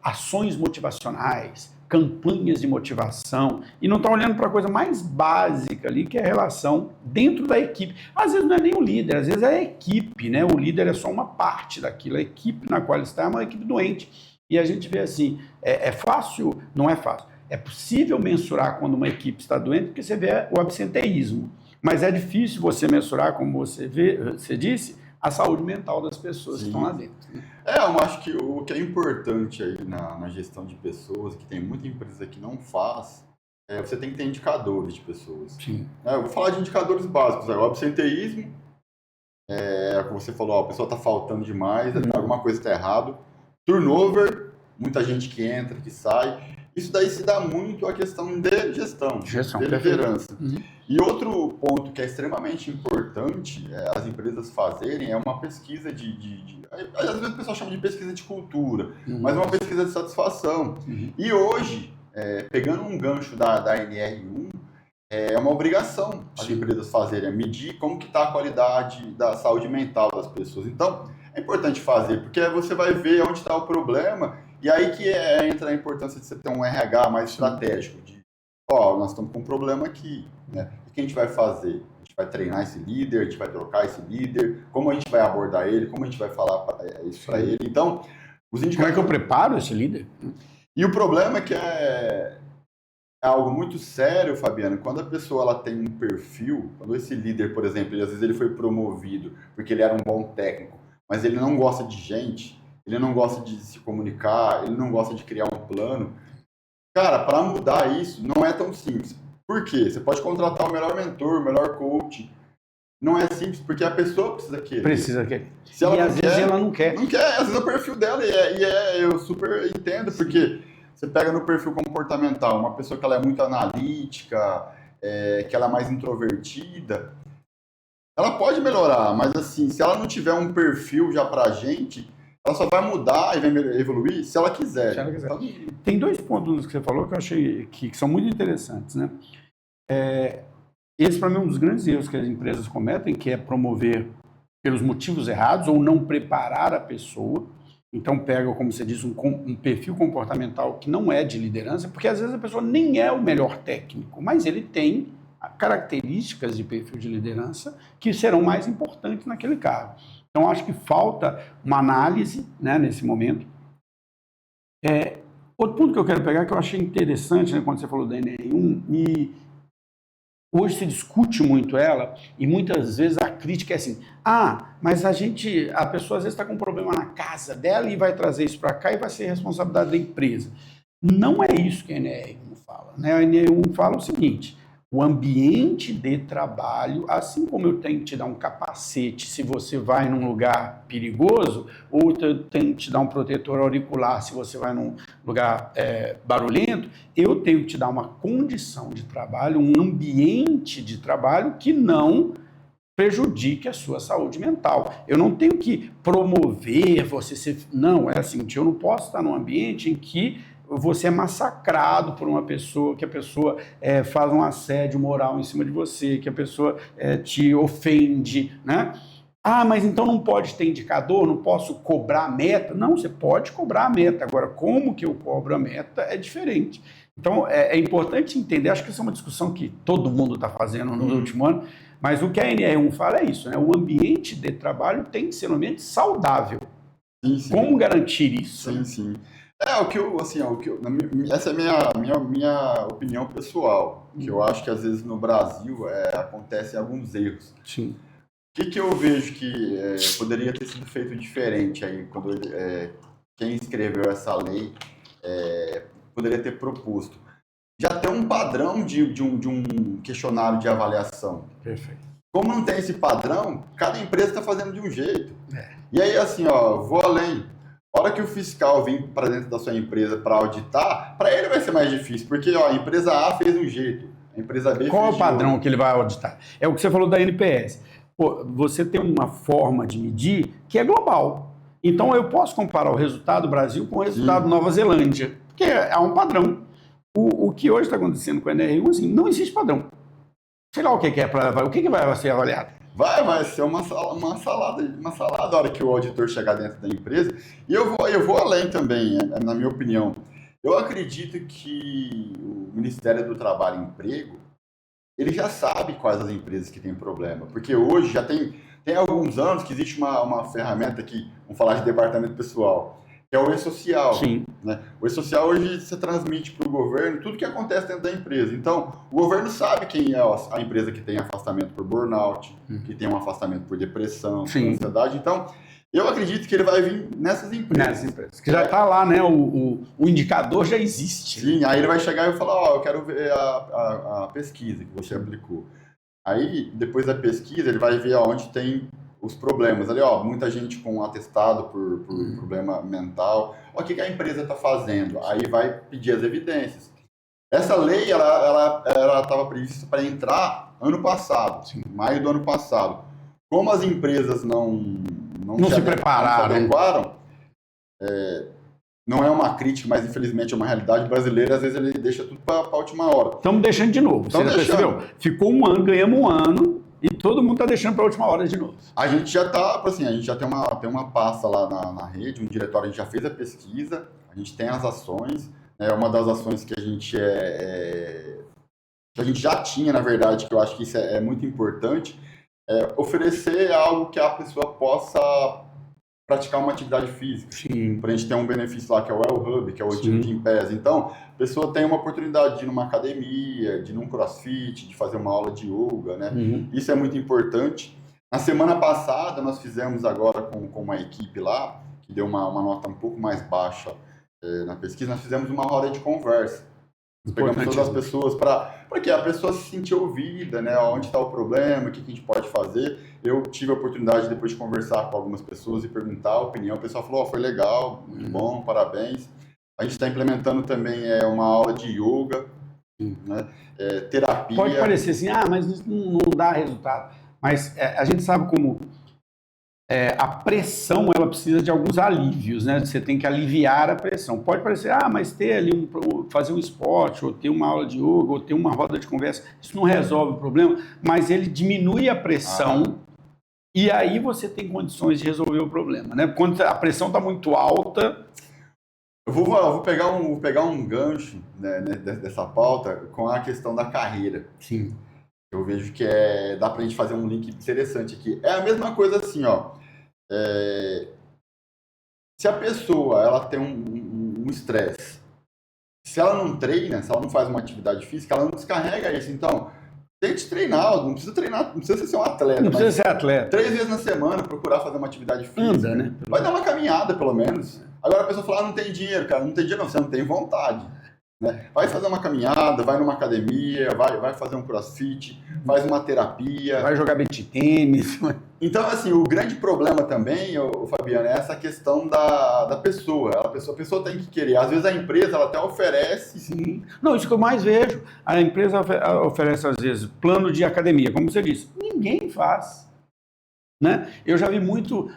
ações motivacionais, campanhas de motivação, e não está olhando para a coisa mais básica ali, que é a relação dentro da equipe. Às vezes não é nem o líder, às vezes é a equipe, né? O líder é só uma parte daquilo, a equipe na qual ele está é uma equipe doente. E a gente vê assim, é fácil? Não é fácil. É possível mensurar quando uma equipe está doente, porque você vê o absenteísmo. Mas é difícil você mensurar, como você disse, a saúde mental das pessoas que estão lá dentro. Eu acho que o que é importante aí na gestão de pessoas, que tem muita empresa que não faz, você tem que ter indicadores de pessoas. Sim. Eu vou falar de indicadores básicos. O absenteísmo, como você falou, a pessoa está faltando demais, alguma coisa está errado. Turnover, muita gente que entra, que sai. Isso daí se dá muito à questão de gestão, de liderança. E outro ponto que é extremamente importante as empresas fazerem é uma pesquisa às vezes o pessoal chama de pesquisa de cultura, mas é uma pesquisa de satisfação. E hoje, pegando um gancho da NR1, é uma obrigação as empresas fazerem, medir como que está a qualidade da saúde mental das pessoas. Então, é importante fazer, porque você vai ver onde está o problema, e aí que entra a importância de você ter um RH mais estratégico, nós estamos com um problema aqui, né? O que a gente vai fazer? A gente vai treinar esse líder, a gente vai trocar esse líder, como a gente vai abordar ele, como a gente vai falar isso para ele. Então, os indicadores... Como é que eu preparo esse líder? E o problema é que é algo muito sério, Fabiano, quando a pessoa ela tem um perfil, quando esse líder, por exemplo, às vezes ele foi promovido porque ele era um bom técnico, mas ele não gosta de gente, ele não gosta de se comunicar, ele não gosta de criar um plano. Cara, para mudar isso não é tão simples. Por quê? Você pode contratar o melhor mentor, o melhor coach. Não é simples, porque a pessoa precisa querer. Precisa querer. Se ela e às vezes ela não quer. Não quer, às vezes é o perfil dela, eu super entendo, porque você pega no perfil comportamental, uma pessoa que ela é muito analítica, que ela é mais introvertida, ela pode melhorar, mas assim, se ela não tiver um perfil já pra gente, ela só vai mudar e vai evoluir se ela quiser. Se ela quiser. Então, tem dois pontos que você falou que eu achei que são muito interessantes, né? Esse, para mim, é um dos grandes erros que as empresas cometem, que é promover pelos motivos errados ou não preparar a pessoa. Então, pega, como você disse, um perfil comportamental que não é de liderança, porque às vezes a pessoa nem é o melhor técnico, mas ele tem características de perfil de liderança que serão mais importantes naquele cargo. Então, acho que falta uma análise, né, nesse momento. Outro ponto que eu quero pegar, que eu achei interessante, né, quando você falou da NR1, e hoje se discute muito ela, e muitas vezes a crítica é assim, mas a pessoa às vezes está com um problema na casa dela e vai trazer isso para cá e vai ser responsabilidade da empresa. Não é isso que a NR1 fala, né? A NR1 fala o seguinte: o ambiente de trabalho, assim como eu tenho que te dar um capacete se você vai num lugar perigoso, ou eu tenho que te dar um protetor auricular se você vai num lugar barulhento, eu tenho que te dar uma condição de trabalho, um ambiente de trabalho que não prejudique a sua saúde mental. Eu não tenho que promover você ser... Não, é assim, eu não posso estar num ambiente em que você é massacrado por uma pessoa, que a pessoa faz um assédio moral em cima de você, que a pessoa te ofende, né? Mas então não pode ter indicador, não posso cobrar a meta? Não, você pode cobrar a meta. Agora, como que eu cobro a meta é diferente. Então, é importante entender, acho que essa é uma discussão que todo mundo está fazendo no último ano, mas o que a NR1 fala é isso, né? O ambiente de trabalho tem que ser um ambiente saudável. Sim, sim. Como garantir isso? Sim, sim. Essa é a minha opinião pessoal, que eu acho que às vezes no Brasil acontecem alguns erros. Sim. O que eu vejo que poderia ter sido feito diferente aí, quando quem escreveu essa lei poderia ter proposto? Já tem um padrão de um questionário de avaliação. Perfeito. Como não tem esse padrão, cada empresa está fazendo de um jeito. E aí, assim, vou além. A hora que o fiscal vir para dentro da sua empresa para auditar, para ele vai ser mais difícil, porque a empresa A fez um jeito, a empresa B fez Qual é o de padrão outro. que ele vai auditar? É o que você falou da NPS. Você tem uma forma de medir que é global. Então, eu posso comparar o resultado do Brasil com o resultado da Nova Zelândia, porque há um padrão. O que hoje está acontecendo com a NR1, assim, não existe padrão. Sei lá o que é para o que vai ser avaliado. Vai ser uma salada a hora que o auditor chegar dentro da empresa. E eu vou além também, na minha opinião. Eu acredito que o Ministério do Trabalho e Emprego, ele já sabe quais as empresas que têm problema. Porque hoje já tem alguns anos que existe uma ferramenta que, vamos falar de departamento pessoal, que é o E-Social. Sim. Né? O E-Social hoje você transmite para o governo tudo que acontece dentro da empresa. Então, o governo sabe quem é a empresa que tem afastamento por burnout, que tem um afastamento por depressão, por ansiedade. Então, eu acredito que ele vai vir nessas empresas. Que já está lá, né? O indicador já existe. Sim, aí ele vai chegar e vai falar, eu quero ver a pesquisa que você aplicou. Aí, depois da pesquisa, ele vai ver onde tem os problemas. Ali, muita gente com atestado por problema mental. O que a empresa está fazendo? Aí vai pedir as evidências. Essa lei, ela estava prevista para entrar ano passado, maio do ano passado. Como as empresas não se prepararam, não se adequaram, não é uma crítica, mas infelizmente é uma realidade brasileira, às vezes ele deixa tudo para a última hora. Estamos deixando de novo, você percebeu? Ficou um ano, ganhamos um ano, e todo mundo está deixando para a última hora de novo. A gente já está, assim, a gente já tem uma pasta lá na rede, um diretório, a gente já fez a pesquisa, a gente tem as ações, uma das ações que a gente que a gente já tinha, na verdade, que eu acho que isso é muito importante, oferecer algo que a pessoa possa praticar uma atividade física. Para a gente ter um benefício lá, que é o El Hub, que é o Ativo de Pés. Então, a pessoa tem uma oportunidade de ir numa academia, de ir num crossfit, de fazer uma aula de yoga, né? Isso é muito importante. Na semana passada, nós fizemos agora com uma equipe lá, que deu uma nota um pouco mais baixa na pesquisa, nós fizemos uma roda de conversa. Nós pegamos todas as pessoas porque a pessoa se sentir ouvida, né? Onde está o problema, o que a gente pode fazer. Eu tive a oportunidade depois de conversar com algumas pessoas e perguntar a opinião. O pessoal falou, foi legal, muito bom, parabéns. A gente está implementando também uma aula de yoga, né? Terapia. Pode parecer assim, mas isso não dá resultado. Mas a gente sabe como a pressão, ela precisa de alguns alívios, né? Você tem que aliviar a pressão. Pode parecer, mas ter ali, fazer um esporte, ou ter uma aula de yoga, ou ter uma roda de conversa, isso não resolve o problema, mas ele diminui a pressão e aí você tem condições de resolver o problema, né? Quando a pressão está muito alta... Eu vou pegar um gancho, né, dessa pauta com a questão da carreira. Sim. Eu vejo que dá pra gente fazer um link interessante aqui. É a mesma coisa assim, se a pessoa ela tem um estresse, se ela não treina, se ela não faz uma atividade física, ela não descarrega isso. Então, tente treinar, não precisa treinar, não precisa ser um atleta. Não precisa ser atleta. 3 vezes na semana, procurar fazer uma atividade física. Né? Vai dar uma caminhada, pelo menos. Agora a pessoa fala, não tem dinheiro, cara. Não tem dinheiro não, você não tem vontade. Né? Vai fazer uma caminhada, vai numa academia, vai fazer um crossfit, faz uma terapia. Vai jogar beach tênis. Então, assim, o grande problema também, Fabiano, é essa questão da pessoa. A pessoa tem que querer. Às vezes a empresa ela até oferece. Sim. Não, isso que eu mais vejo. A empresa oferece, às vezes, plano de academia, como você disse. Ninguém faz. Né? Eu já vi muito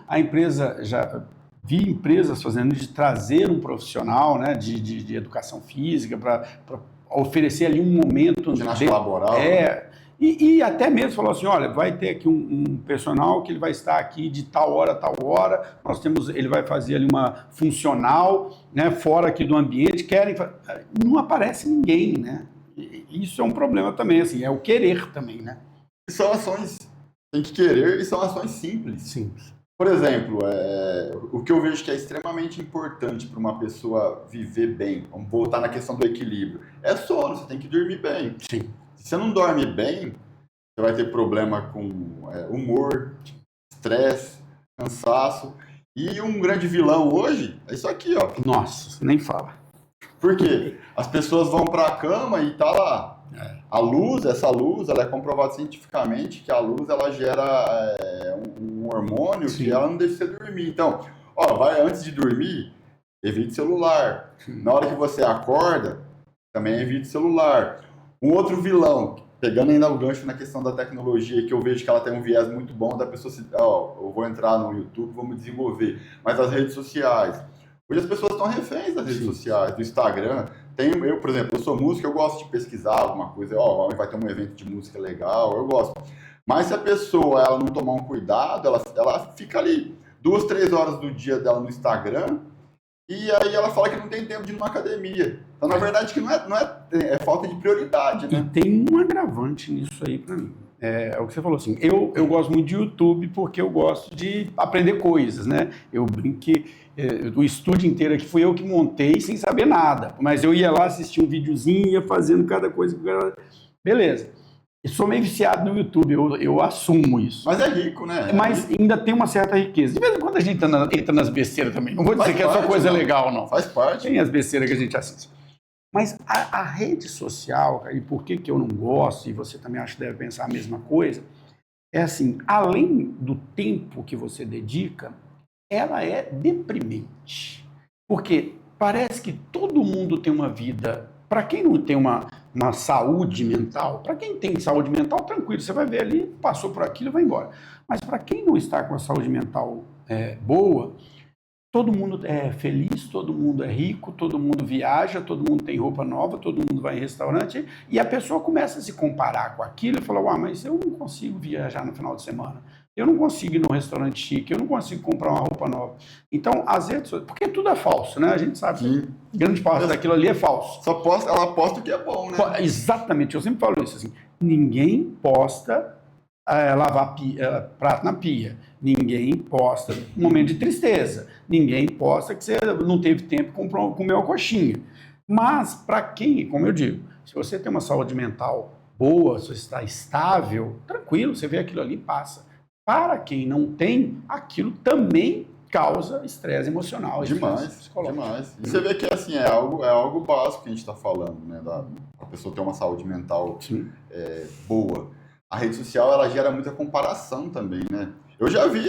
vi empresas fazendo de trazer um profissional, né, de educação física para oferecer ali um momento... Ginástica laboral. E até mesmo falou assim, olha, vai ter aqui um personal que ele vai estar aqui de tal hora a tal hora, ele vai fazer ali uma funcional, né, fora aqui do ambiente, não aparece ninguém, né? Isso é um problema também, assim, é o querer também, né? E são ações, tem que querer, e são ações simples. Simples. Por exemplo, o que eu vejo que é extremamente importante para uma pessoa viver bem, vamos voltar na questão do equilíbrio, é sono, você tem que dormir bem. Sim. Se você não dorme bem, você vai ter problema com humor, estresse, cansaço. E um grande vilão hoje é isso aqui, ó. Nossa, nem fala. Por quê? As pessoas vão para a cama e tá lá. A luz, ela é comprovado cientificamente que a luz ela gera um hormônio que ela não deixa você dormir. Então, antes de dormir, evite celular. Na hora que você acorda, também evite celular. Um outro vilão, pegando ainda o gancho na questão da tecnologia, que eu vejo que ela tem um viés muito bom da pessoa eu vou entrar no YouTube, vamos desenvolver, mas as redes sociais. Hoje as pessoas estão reféns das redes sociais, do Instagram. Eu, por exemplo, eu sou músico, eu gosto de pesquisar alguma coisa, ó, vai ter um evento de música legal, eu gosto. Mas se a pessoa ela não tomar um cuidado, ela fica ali 2, 3 horas do dia dela no Instagram, e aí ela fala que não tem tempo de ir numa academia. Então, na verdade, que é falta de prioridade, né? E tem um agravante nisso aí para mim. É o que você falou assim, eu gosto muito de YouTube porque eu gosto de aprender coisas, né? Eu brinquei, o estúdio inteiro aqui fui eu que montei sem saber nada, mas eu ia lá assistir um videozinho, ia fazendo cada coisa. Beleza. Eu sou meio viciado no YouTube, eu assumo isso. Mas é rico, né? Mas ainda tem uma certa riqueza. De vez em quando a gente entra nas besteiras também. Não vou dizer que é só coisa legal, não. Faz parte. Tem as besteiras que a gente assiste. Mas a rede social, e por que eu não gosto, e você também acha que deve pensar a mesma coisa, é assim, além do tempo que você dedica, ela é deprimente. Porque parece que todo mundo tem uma vida. Para quem não tem uma saúde mental, para quem tem saúde mental, tranquilo, você vai ver ali, passou por aquilo e vai embora. Mas para quem não está com a saúde mental boa, todo mundo é feliz, todo mundo é rico, todo mundo viaja, todo mundo tem roupa nova, todo mundo vai em restaurante, e a pessoa começa a se comparar com aquilo e fala, mas eu não consigo viajar no final de semana, eu não consigo ir num restaurante chique, eu não consigo comprar uma roupa nova. Então, às vezes, porque tudo é falso, né? A gente sabe que grande parte daquilo ali é falso. Ela posta o que é bom, né? Exatamente, eu sempre falo isso assim, ninguém posta lavar prato na pia. Ninguém posta um momento de tristeza. Ninguém posta que você não teve tempo de comer uma coxinha. Mas, para quem, como eu digo, se você tem uma saúde mental boa, se você está estável, tranquilo, você vê aquilo ali e passa. Para quem não tem, aquilo também causa estresse emocional. Demais. E você vê que assim, é algo básico que a gente está falando, né? Da pessoa ter uma saúde mental boa. A rede social, ela gera muita comparação também, né? Eu já vi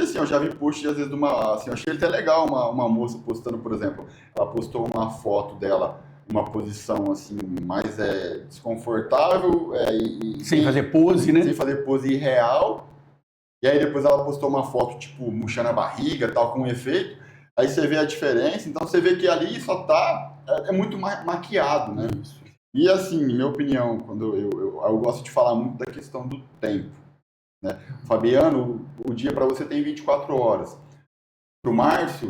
post, às vezes, de uma... Assim, eu achei até legal uma moça postando, por exemplo, ela postou uma foto dela, uma posição, assim, mais desconfortável. Sem fazer pose, né? Sem fazer pose irreal. E aí depois ela postou uma foto, tipo, murchando a barriga, tal, com um efeito. Aí você vê a diferença. Então você vê que ali só tá... É muito maquiado, né? Isso. E assim, minha opinião, quando eu gosto de falar muito da questão do tempo, né? Fabiano, o dia para você tem 24 horas. Para o Márcio,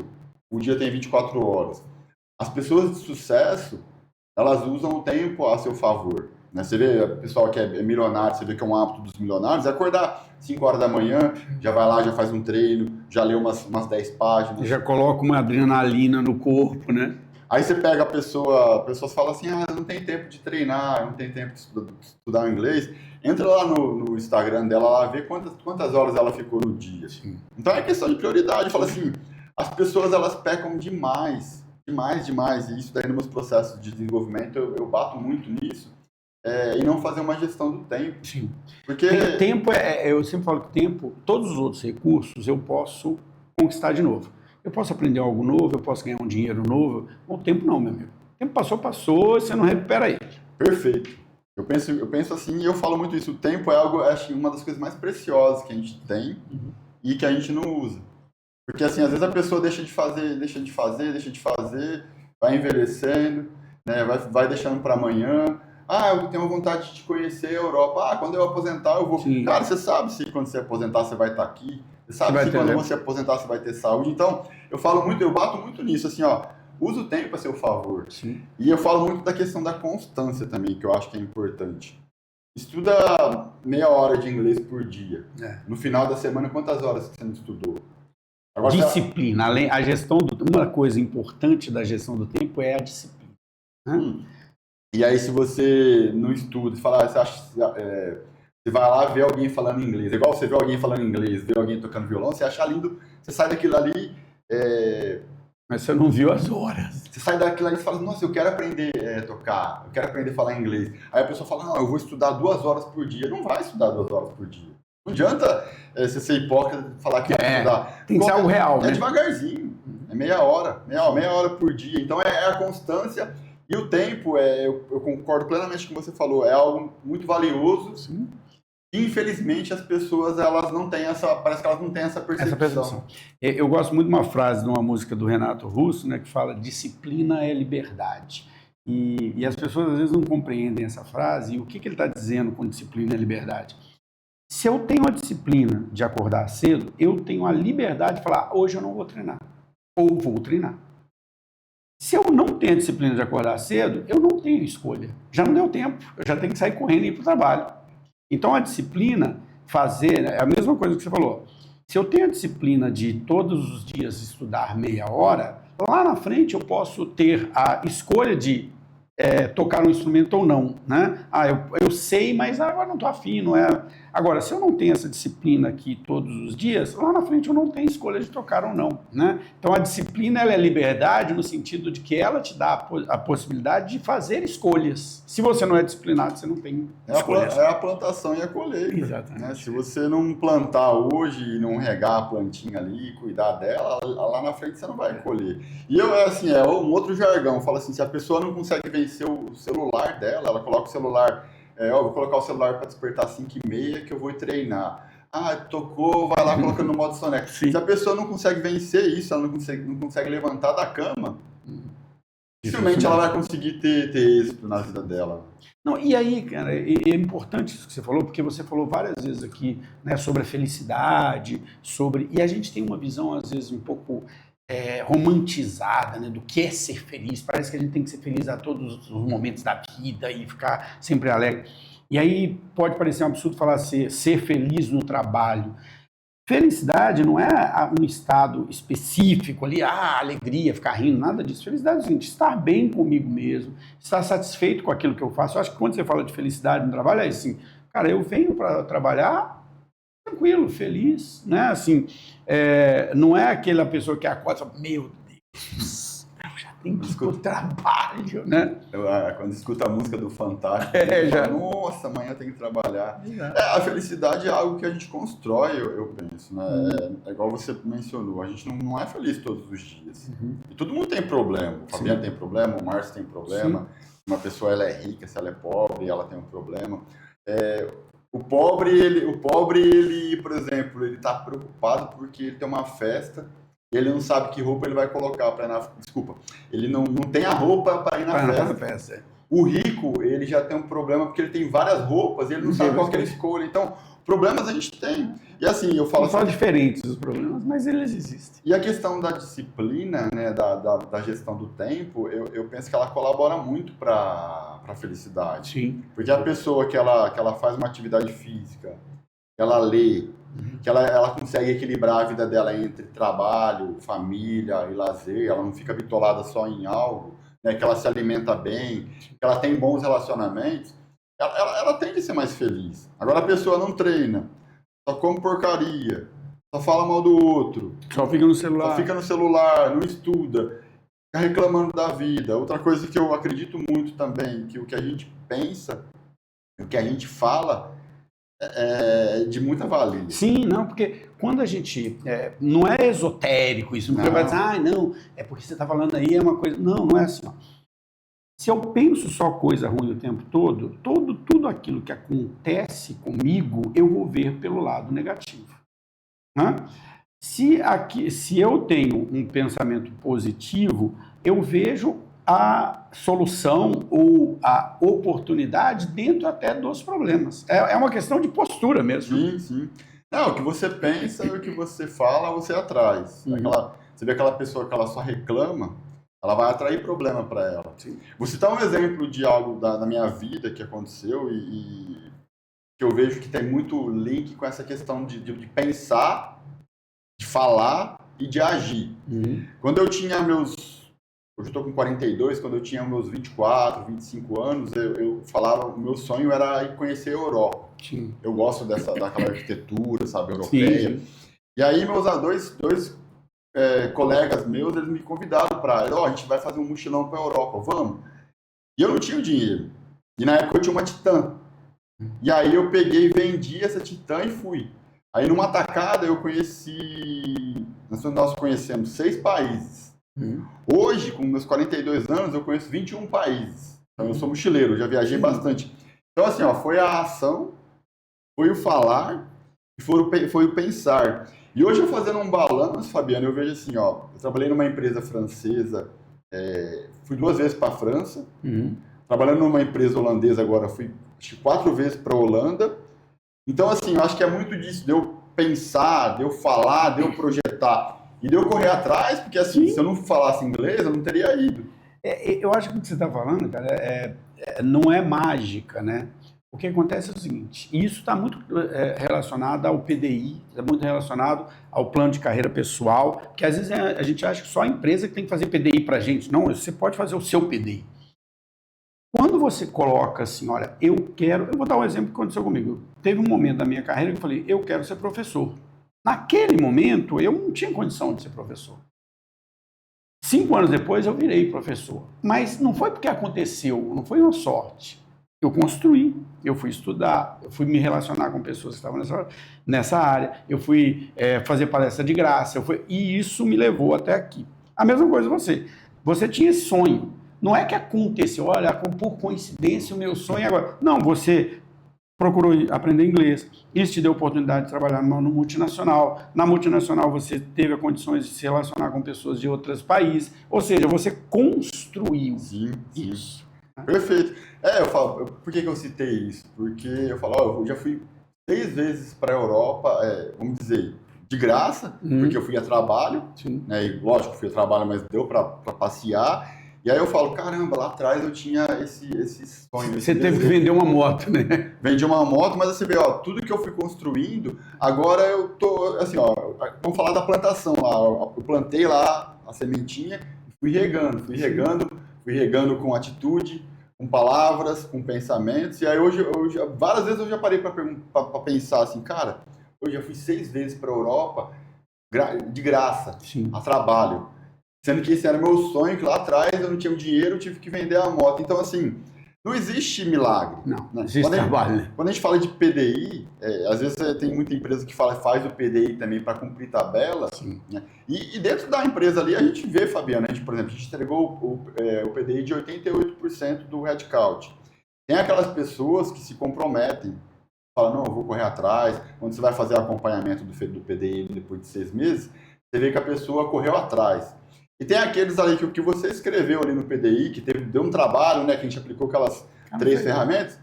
o dia tem 24 horas. As pessoas de sucesso, elas usam o tempo a seu favor, né? Você vê o pessoal que é milionário, você vê que é um hábito dos milionários, é acordar 5 horas da manhã, já vai lá, já faz um treino, já lê umas 10 páginas. Já coloca uma adrenalina no corpo, né? Aí você pega pessoas falam assim, não tem tempo de treinar, não tem tempo de estudar inglês. Entra lá no Instagram dela, lá vê quantas horas ela ficou no dia. Sim. Então é questão de prioridade. Fala assim, as pessoas elas pecam demais. E isso daí nos meus processos de desenvolvimento eu bato muito nisso. E não fazer uma gestão do tempo. Sim. Porque o tempo eu sempre falo que o tempo, todos os outros recursos eu posso conquistar de novo. Eu posso aprender algo novo, eu posso ganhar um dinheiro novo. O tempo não, meu amigo. O tempo passou, você não recupera ele. Perfeito. Eu penso assim, e eu falo muito isso. O tempo é algo, acho, uma das coisas mais preciosas que a gente tem e que a gente não usa. Porque assim, às vezes a pessoa deixa de fazer, vai envelhecendo, né? Vai deixando para amanhã. Eu tenho vontade de conhecer a Europa. Quando eu aposentar, eu vou. Sim. Cara, você sabe se quando você aposentar, você vai estar aqui. Você sabe se quando você aposentar, você vai ter saúde. Então, eu bato muito nisso, assim, usa o tempo a seu favor. Sim. E eu falo muito da questão da constância também, que eu acho que é importante. Estuda meia hora de inglês por dia. No final da semana, quantas horas você não estudou? Agora, disciplina. A gestão uma coisa importante da gestão do tempo é a disciplina. E aí, se você não estuda, você vai lá ver alguém falando inglês. É igual você vê alguém falando inglês, vê alguém tocando violão, você acha lindo, você sai daquilo ali... Mas você não viu as horas. Você sai daquilo ali e fala, nossa, eu quero aprender a tocar, eu quero aprender a falar inglês. Aí a pessoa fala, não, eu vou estudar 2 horas por dia. Não vai estudar 2 horas por dia. Não adianta você ser hipócrita e falar que vai estudar. Tem que ser algo real, né? Devagarzinho. É meia hora por dia. Então é a constância e o tempo. Eu concordo plenamente com o que você falou. É algo muito valioso. Sim. Infelizmente, as pessoas, elas não têm parece que elas não têm essa percepção. Eu gosto muito de uma frase de uma música do Renato Russo, né, que fala, disciplina é liberdade. E as pessoas às vezes não compreendem essa frase. E o que ele está dizendo com disciplina e liberdade? Se eu tenho a disciplina de acordar cedo, eu tenho a liberdade de falar, hoje eu não vou treinar, ou vou treinar. Se eu não tenho a disciplina de acordar cedo, eu não tenho escolha. Já não deu tempo, eu já tenho que sair correndo e ir para o trabalho. Então a disciplina, fazer, é a mesma coisa que você falou. Se eu tenho a disciplina de todos os dias estudar meia hora, lá na frente eu posso ter a escolha de tocar um instrumento ou não, né? Eu sei, mas agora não estou afim, não é? Agora, se eu não tenho essa disciplina aqui todos os dias, lá na frente eu não tenho escolha de tocar ou não, né? Então a disciplina ela é liberdade no sentido de que ela te dá a possibilidade de fazer escolhas. Se você não é disciplinado, você não tem escolhas. É a plantação e a colheita. Exatamente. Né? Se você não plantar hoje e não regar a plantinha ali, cuidar dela, lá na frente você não vai colher. E é um outro jargão, fala assim, se a pessoa não consegue vencer o celular dela, ela coloca o celular, vou colocar o celular para despertar às 5h30 que eu vou treinar. Tocou, vai lá, coloca no modo soneca. Se a pessoa não consegue vencer isso, ela não consegue levantar da cama, dificilmente ela vai conseguir ter êxito na vida dela. Não, e aí, cara, é importante isso que você falou, porque você falou várias vezes aqui, né, sobre a felicidade, e a gente tem uma visão, às vezes, um pouco romantizada, né, do que é ser feliz. Parece que a gente tem que ser feliz a todos os momentos da vida e ficar sempre alegre. E aí pode parecer um absurdo falar ser feliz no trabalho. Felicidade não é um estado específico ali, alegria, ficar rindo, nada disso. Felicidade é o seguinte, estar bem comigo mesmo, estar satisfeito com aquilo que eu faço. Eu acho que quando você fala de felicidade no trabalho, é assim, cara, eu venho para trabalhar tranquilo, feliz, né? Assim, não é aquela pessoa que acorda e fala, meu Deus, eu já tenho que ir pro trabalho, né? Quando escuta a música do Fantástico, nossa, amanhã tem que trabalhar. A felicidade é algo que a gente constrói, eu penso, né? É igual você mencionou, a gente não é feliz todos os dias. E todo mundo tem problema. O Fabiano tem problema, o Márcio tem problema. Sim. Uma pessoa ela é rica, se ela é pobre, ela tem um problema. O pobre, ele, por exemplo, ele está preocupado porque ele tem uma festa e ele não sabe que roupa ele vai colocar para ir na... Desculpa, ele não tem a roupa para ir na festa. O rico, ele já tem um problema porque ele tem várias roupas e ele não sabe qual que ele escolhe. Então, problemas a gente tem. E assim, eu falo... São diferentes os problemas, mas eles existem. E a questão da disciplina, né, da gestão do tempo, eu penso que ela colabora muito para a felicidade. Sim. Porque a pessoa que ela faz uma atividade física, que ela lê, que ela consegue equilibrar a vida dela entre trabalho, família e lazer, ela não fica bitolada só em algo, né, que ela se alimenta bem, que ela tem bons relacionamentos, ela tende a ser mais feliz. Agora a pessoa não treina, só come porcaria, só fala mal do outro, só fica no celular, não estuda, fica reclamando da vida. Outra coisa que eu acredito muito também, que o que a gente pensa, o que a gente fala é de muita valia. Sim, não, porque quando a gente... não é esotérico isso, não vai dizer, não, é porque você está falando aí, é uma coisa... Não é assim, ó. Se eu penso só coisa ruim o tempo todo, tudo aquilo que acontece comigo, eu vou ver pelo lado negativo. Né? Se eu tenho um pensamento positivo, eu vejo a solução ou a oportunidade dentro até dos problemas. É uma questão de postura mesmo. Sim, sim. Não, o que você pensa e o que você fala, você atrai. Você vê aquela pessoa que ela só reclama, ela vai atrair problema para ela. Sim. Vou citar um exemplo de algo da minha vida que aconteceu e que eu vejo que tem muito link com essa questão de pensar, de falar e de agir. Quando eu tinha hoje eu estou com 42, quando eu tinha meus 24, 25 anos, eu falava, o meu sonho era ir conhecer a Europa. Sim. Eu gosto daquela arquitetura, sabe, europeia. Sim. E aí meus dois colegas meus, eles me convidaram para, a gente vai fazer um mochilão para a Europa, vamos? E eu não tinha o dinheiro. E na época eu tinha uma Titan. E aí eu peguei e vendi essa Titan e fui. Aí numa tacada nós conhecemos 6 países. Hoje, com meus 42 anos, eu conheço 21 países. Então eu sou mochileiro, já viajei bastante. Então assim, foi a ação, foi o falar e foi o pensar. E hoje eu fazendo um balanço, Fabiano, eu vejo assim, eu trabalhei numa empresa francesa fui 2 vezes para a França, Uhum. trabalhando numa empresa holandesa agora, fui acho que 4 vezes para a Holanda. Então, assim, eu acho que é muito disso, de eu pensar, de eu falar, de eu projetar e de eu correr atrás, porque assim, Sim. se eu não falasse inglês, eu não teria ido. Eu acho que o que você está falando, cara, não é mágica, né? O que acontece é o seguinte, e isso está muito relacionado ao PDI, está muito relacionado ao plano de carreira pessoal, porque às vezes a gente acha que só a empresa que tem que fazer PDI para a gente. Não, você pode fazer o seu PDI. Quando você coloca assim, olha, eu vou dar um exemplo que aconteceu comigo. Teve um momento da minha carreira que eu falei, eu quero ser professor. Naquele momento, eu não tinha condição de ser professor. 5 anos depois, eu virei professor. Mas não foi porque aconteceu, não foi uma sorte. Eu construí, eu fui estudar, eu fui me relacionar com pessoas que estavam nessa área, eu fui fazer palestra de graça, e isso me levou até aqui. A mesma coisa você tinha esse sonho. Não é que aconteceu, olha, por coincidência o meu sonho é agora. Não, você procurou aprender inglês, isso te deu oportunidade de trabalhar no multinacional. Na multinacional você teve condições de se relacionar com pessoas de outros países, ou seja, você construiu Sim. isso. Perfeito. Eu falo, por que eu citei isso? Porque eu falo, eu já fui 6 vezes para a Europa, vamos dizer, de graça, porque eu fui a trabalho, Sim. né? E lógico, fui a trabalho, mas deu para passear. E aí eu falo, caramba, lá atrás eu tinha esse sonho. Você teve que vender uma moto, né? Vendi uma moto, mas você vê, ó, tudo que eu fui construindo, agora eu tô, assim, ó, vamos falar da plantação lá. Eu plantei lá a sementinha, fui regando com atitude, com palavras, com pensamentos. E aí hoje várias vezes eu já parei para pensar assim, cara, eu já fui 6 vezes para a Europa de graça, Sim. a trabalho. Sendo que esse era meu sonho, que lá atrás eu não tinha o dinheiro, eu tive que vender a moto. Então, assim, não existe milagre. Não, Né? existe trabalho, né? Quando a gente fala de PDI, às vezes tem muita empresa que faz o PDI também para cumprir tabela. Né? E dentro da empresa ali, a gente vê, Fabiana, por exemplo, a gente entregou o PDI de 88% do headcount. Tem aquelas pessoas que se comprometem, falam, não, eu vou correr atrás. Quando você vai fazer acompanhamento do PDI depois de 6 meses, você vê que a pessoa correu atrás. E tem aqueles ali que o que você escreveu ali no PDI, que deu um trabalho, né? Que a gente aplicou aquelas 3 ferramentas.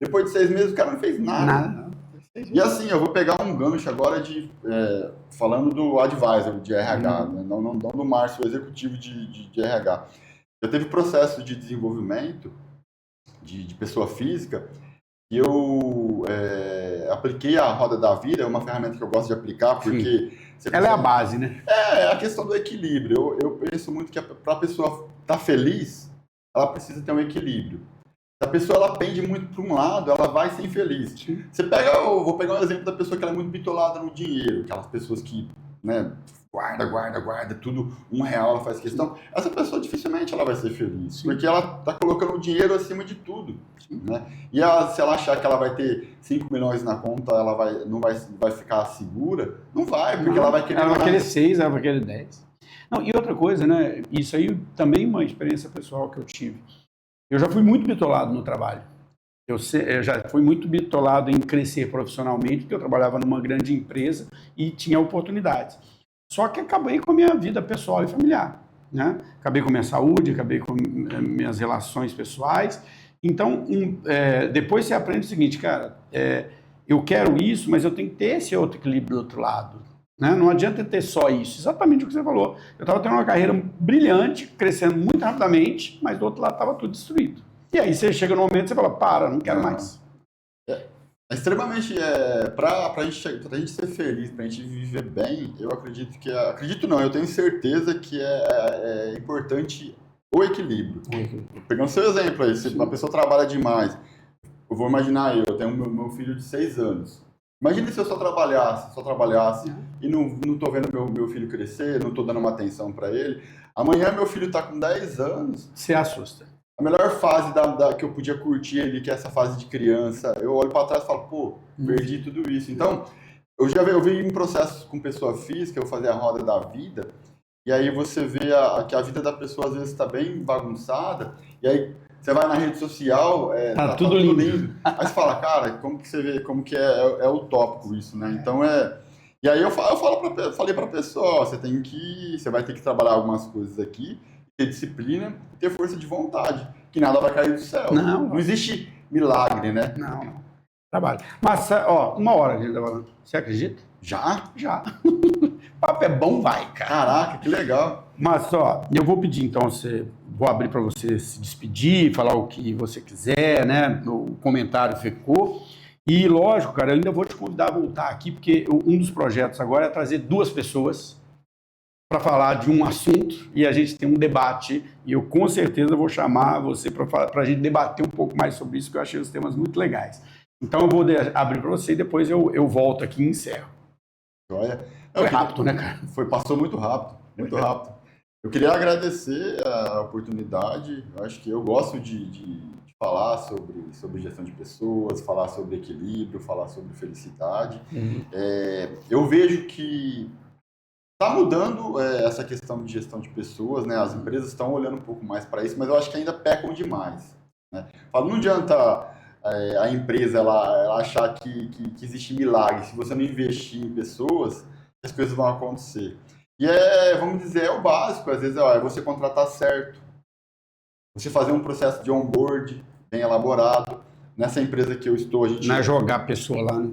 Depois de 6 meses, o cara não fez nada. E assim, eu vou pegar um gancho agora falando do advisor de RH, né? não do Márcio, o executivo de RH. Já teve processo de desenvolvimento de pessoa física e eu apliquei a roda da vida, é uma ferramenta que eu gosto de aplicar, porque... Ela é a base, né? É a questão do equilíbrio. Eu penso muito que para a pessoa estar feliz, ela precisa ter um equilíbrio. Se a pessoa ela pende muito para um lado, ela vai ser infeliz. Sim. Vou pegar um exemplo da pessoa que ela é muito bitolada no dinheiro, aquelas pessoas que, né, guarda, tudo, R$1 ela faz questão. Essa pessoa dificilmente ela vai ser feliz, Sim. porque ela está colocando o dinheiro acima de tudo. Né? E se ela achar que ela vai ter 5 milhões na conta, ela não vai ficar segura, não vai, porque ela vai querer... Ela vai querer 6, ela vai querer 10. Não, e outra coisa, né? Isso aí também é uma experiência pessoal que eu tive. Eu já fui muito bitolado no trabalho. Eu já fui muito bitolado em crescer profissionalmente, porque eu trabalhava numa grande empresa e tinha oportunidades. Só que acabei com a minha vida pessoal e familiar. Né? Acabei com a minha saúde, acabei com minhas relações pessoais. Então, depois você aprende o seguinte, cara, eu quero isso, mas eu tenho que ter esse outro equilíbrio do outro lado. Né? Não adianta ter só isso, exatamente o que você falou. Eu estava tendo uma carreira brilhante, crescendo muito rapidamente, mas do outro lado estava tudo destruído. E aí você chega no momento e você fala, não quero mais. É extremamente, para a gente ser feliz, para a gente viver bem, eu acredito eu tenho certeza que é importante o equilíbrio. Pegando seu exemplo aí, se uma pessoa trabalha demais, eu vou imaginar eu tenho meu filho de 6 anos. Imagina se eu só trabalhasse e não tô vendo meu filho crescer, não tô dando uma atenção para ele. Amanhã meu filho tá com 10 anos. Você assusta. A melhor fase que eu podia curtir ali, que é essa fase de criança, eu olho para trás e falo, pô, perdi tudo isso. Então, eu vi em processos com pessoa física, eu fazia a roda da vida, e aí você vê que a vida da pessoa às vezes está bem bagunçada, e aí você vai na rede social, tá tudo lindo. Aí você fala, cara, como que você vê, como que é utópico isso, né? Então E aí falei para a pessoa, ó, você vai ter que trabalhar algumas coisas aqui, ter disciplina e ter força de vontade, que nada vai cair do céu. Não existe milagre, né? Não. Trabalho. Mas, ó, 1 hora a gente tá falando. Você acredita? Já? O papo é bom, vai, cara. Caraca, que legal. Mas, ó, eu vou pedir, então, vou abrir para você se despedir, falar o que você quiser, né? O comentário ficou. E, lógico, cara, eu ainda vou te convidar a voltar aqui, porque um dos projetos agora é trazer 2 pessoas para falar de um assunto e a gente tem um debate. E eu, com certeza, vou chamar você para a gente debater um pouco mais sobre isso, que eu achei os temas muito legais. Então, eu vou abrir para você e depois eu volto aqui e encerro. Olha, foi rápido, né, cara? Passou muito rápido, muito rápido. Eu queria agradecer a oportunidade. Eu acho que eu gosto de falar sobre gestão de pessoas, falar sobre equilíbrio, falar sobre felicidade. Eu vejo que está mudando essa questão de gestão de pessoas, né? As empresas estão olhando um pouco mais para isso, mas eu acho que ainda pecam demais, né? Não adianta a empresa ela achar que existe milagre. Se você não investir em pessoas, as coisas vão acontecer. E vamos dizer, é o básico. Às vezes é você contratar certo, você fazer um processo de onboard bem elaborado. Nessa empresa que eu estou, a gente... Não é jogar a pessoa lá, né?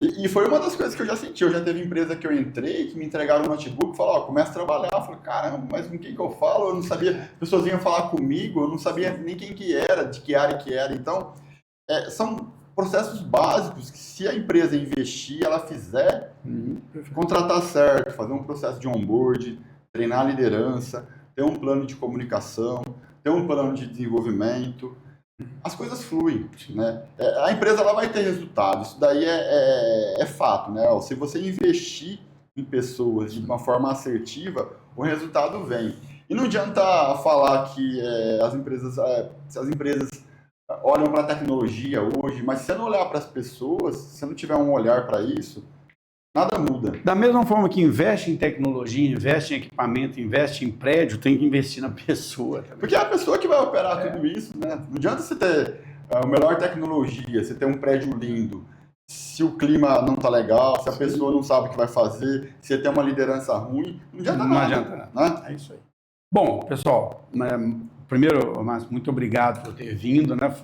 E foi uma das coisas que eu já senti. Eu já teve empresa que eu entrei, que me entregaram o notebook e falaram, começa a trabalhar. Eu falei, caramba, mas com quem que eu falo? Eu não sabia. As pessoas vinham falar comigo, eu não sabia nem quem que era, de que área que era. Então, são processos básicos que, se a empresa investir, ela fizer, contratar certo, fazer um processo de onboard, treinar a liderança, ter um plano de comunicação, ter um plano de desenvolvimento, as coisas fluem, né? A empresa ela vai ter resultado, isso daí é fato, né? Se você investir em pessoas de uma forma assertiva, o resultado vem. E não adianta falar que as empresas olham para a tecnologia hoje, mas se você não olhar para as pessoas, se você não tiver um olhar para isso, nada muda. Da mesma forma que investe em tecnologia, investe em equipamento, investe em prédio, tem que investir na pessoa também. Porque é a pessoa que vai operar tudo isso, né? Não adianta você ter a melhor tecnologia, você ter um prédio lindo, se o clima não tá legal, se a pessoa não sabe o que vai fazer, se você tem uma liderança ruim, não adianta nada. Não adianta nada. Né? É isso aí. Bom, pessoal, primeiro, Márcio, muito obrigado por ter vindo, né?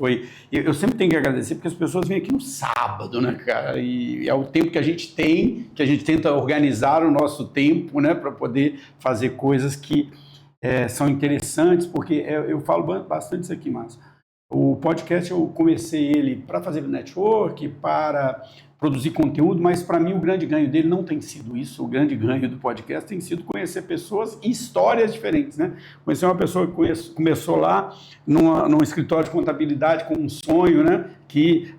Eu sempre tenho que agradecer, porque as pessoas vêm aqui no sábado, né, cara? E é o tempo que a gente tem, que a gente tenta organizar o nosso tempo, né, para poder fazer coisas que são interessantes, porque eu falo bastante isso aqui, Márcio. O podcast, eu comecei ele para fazer network, para produzir conteúdo, mas para mim o grande ganho dele não tem sido isso. O grande ganho do podcast tem sido conhecer pessoas e histórias diferentes, né? Conhecer uma pessoa que começou lá num escritório de contabilidade com um sonho, né? Que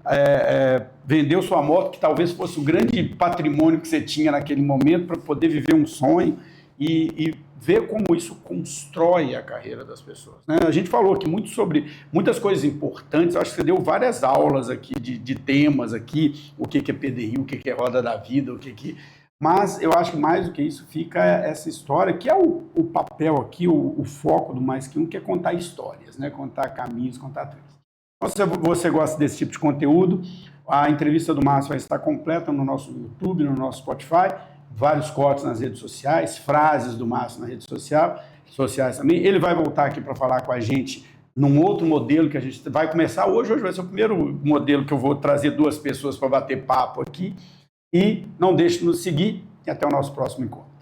vendeu sua moto, que talvez fosse o grande patrimônio que você tinha naquele momento para poder viver um sonho e ver como isso constrói a carreira das pessoas, né? A gente falou aqui muito sobre muitas coisas importantes. Eu acho que você deu várias aulas aqui de temas aqui, o que é PDI, o que é roda da vida, mas eu acho que mais do que isso fica essa história, que é o papel aqui, o foco do Mais Que Um, que é contar histórias, né? Contar caminhos, contar trilhas. Então, se você gosta desse tipo de conteúdo, a entrevista do Márcio vai estar completa no nosso YouTube, no nosso Spotify, vários cortes nas redes sociais, frases do Márcio nas redes sociais também. Ele vai voltar aqui para falar com a gente num outro modelo que a gente vai começar hoje. Hoje vai ser o primeiro modelo que eu vou trazer 2 pessoas para bater papo aqui. E não deixe de nos seguir e até o nosso próximo encontro.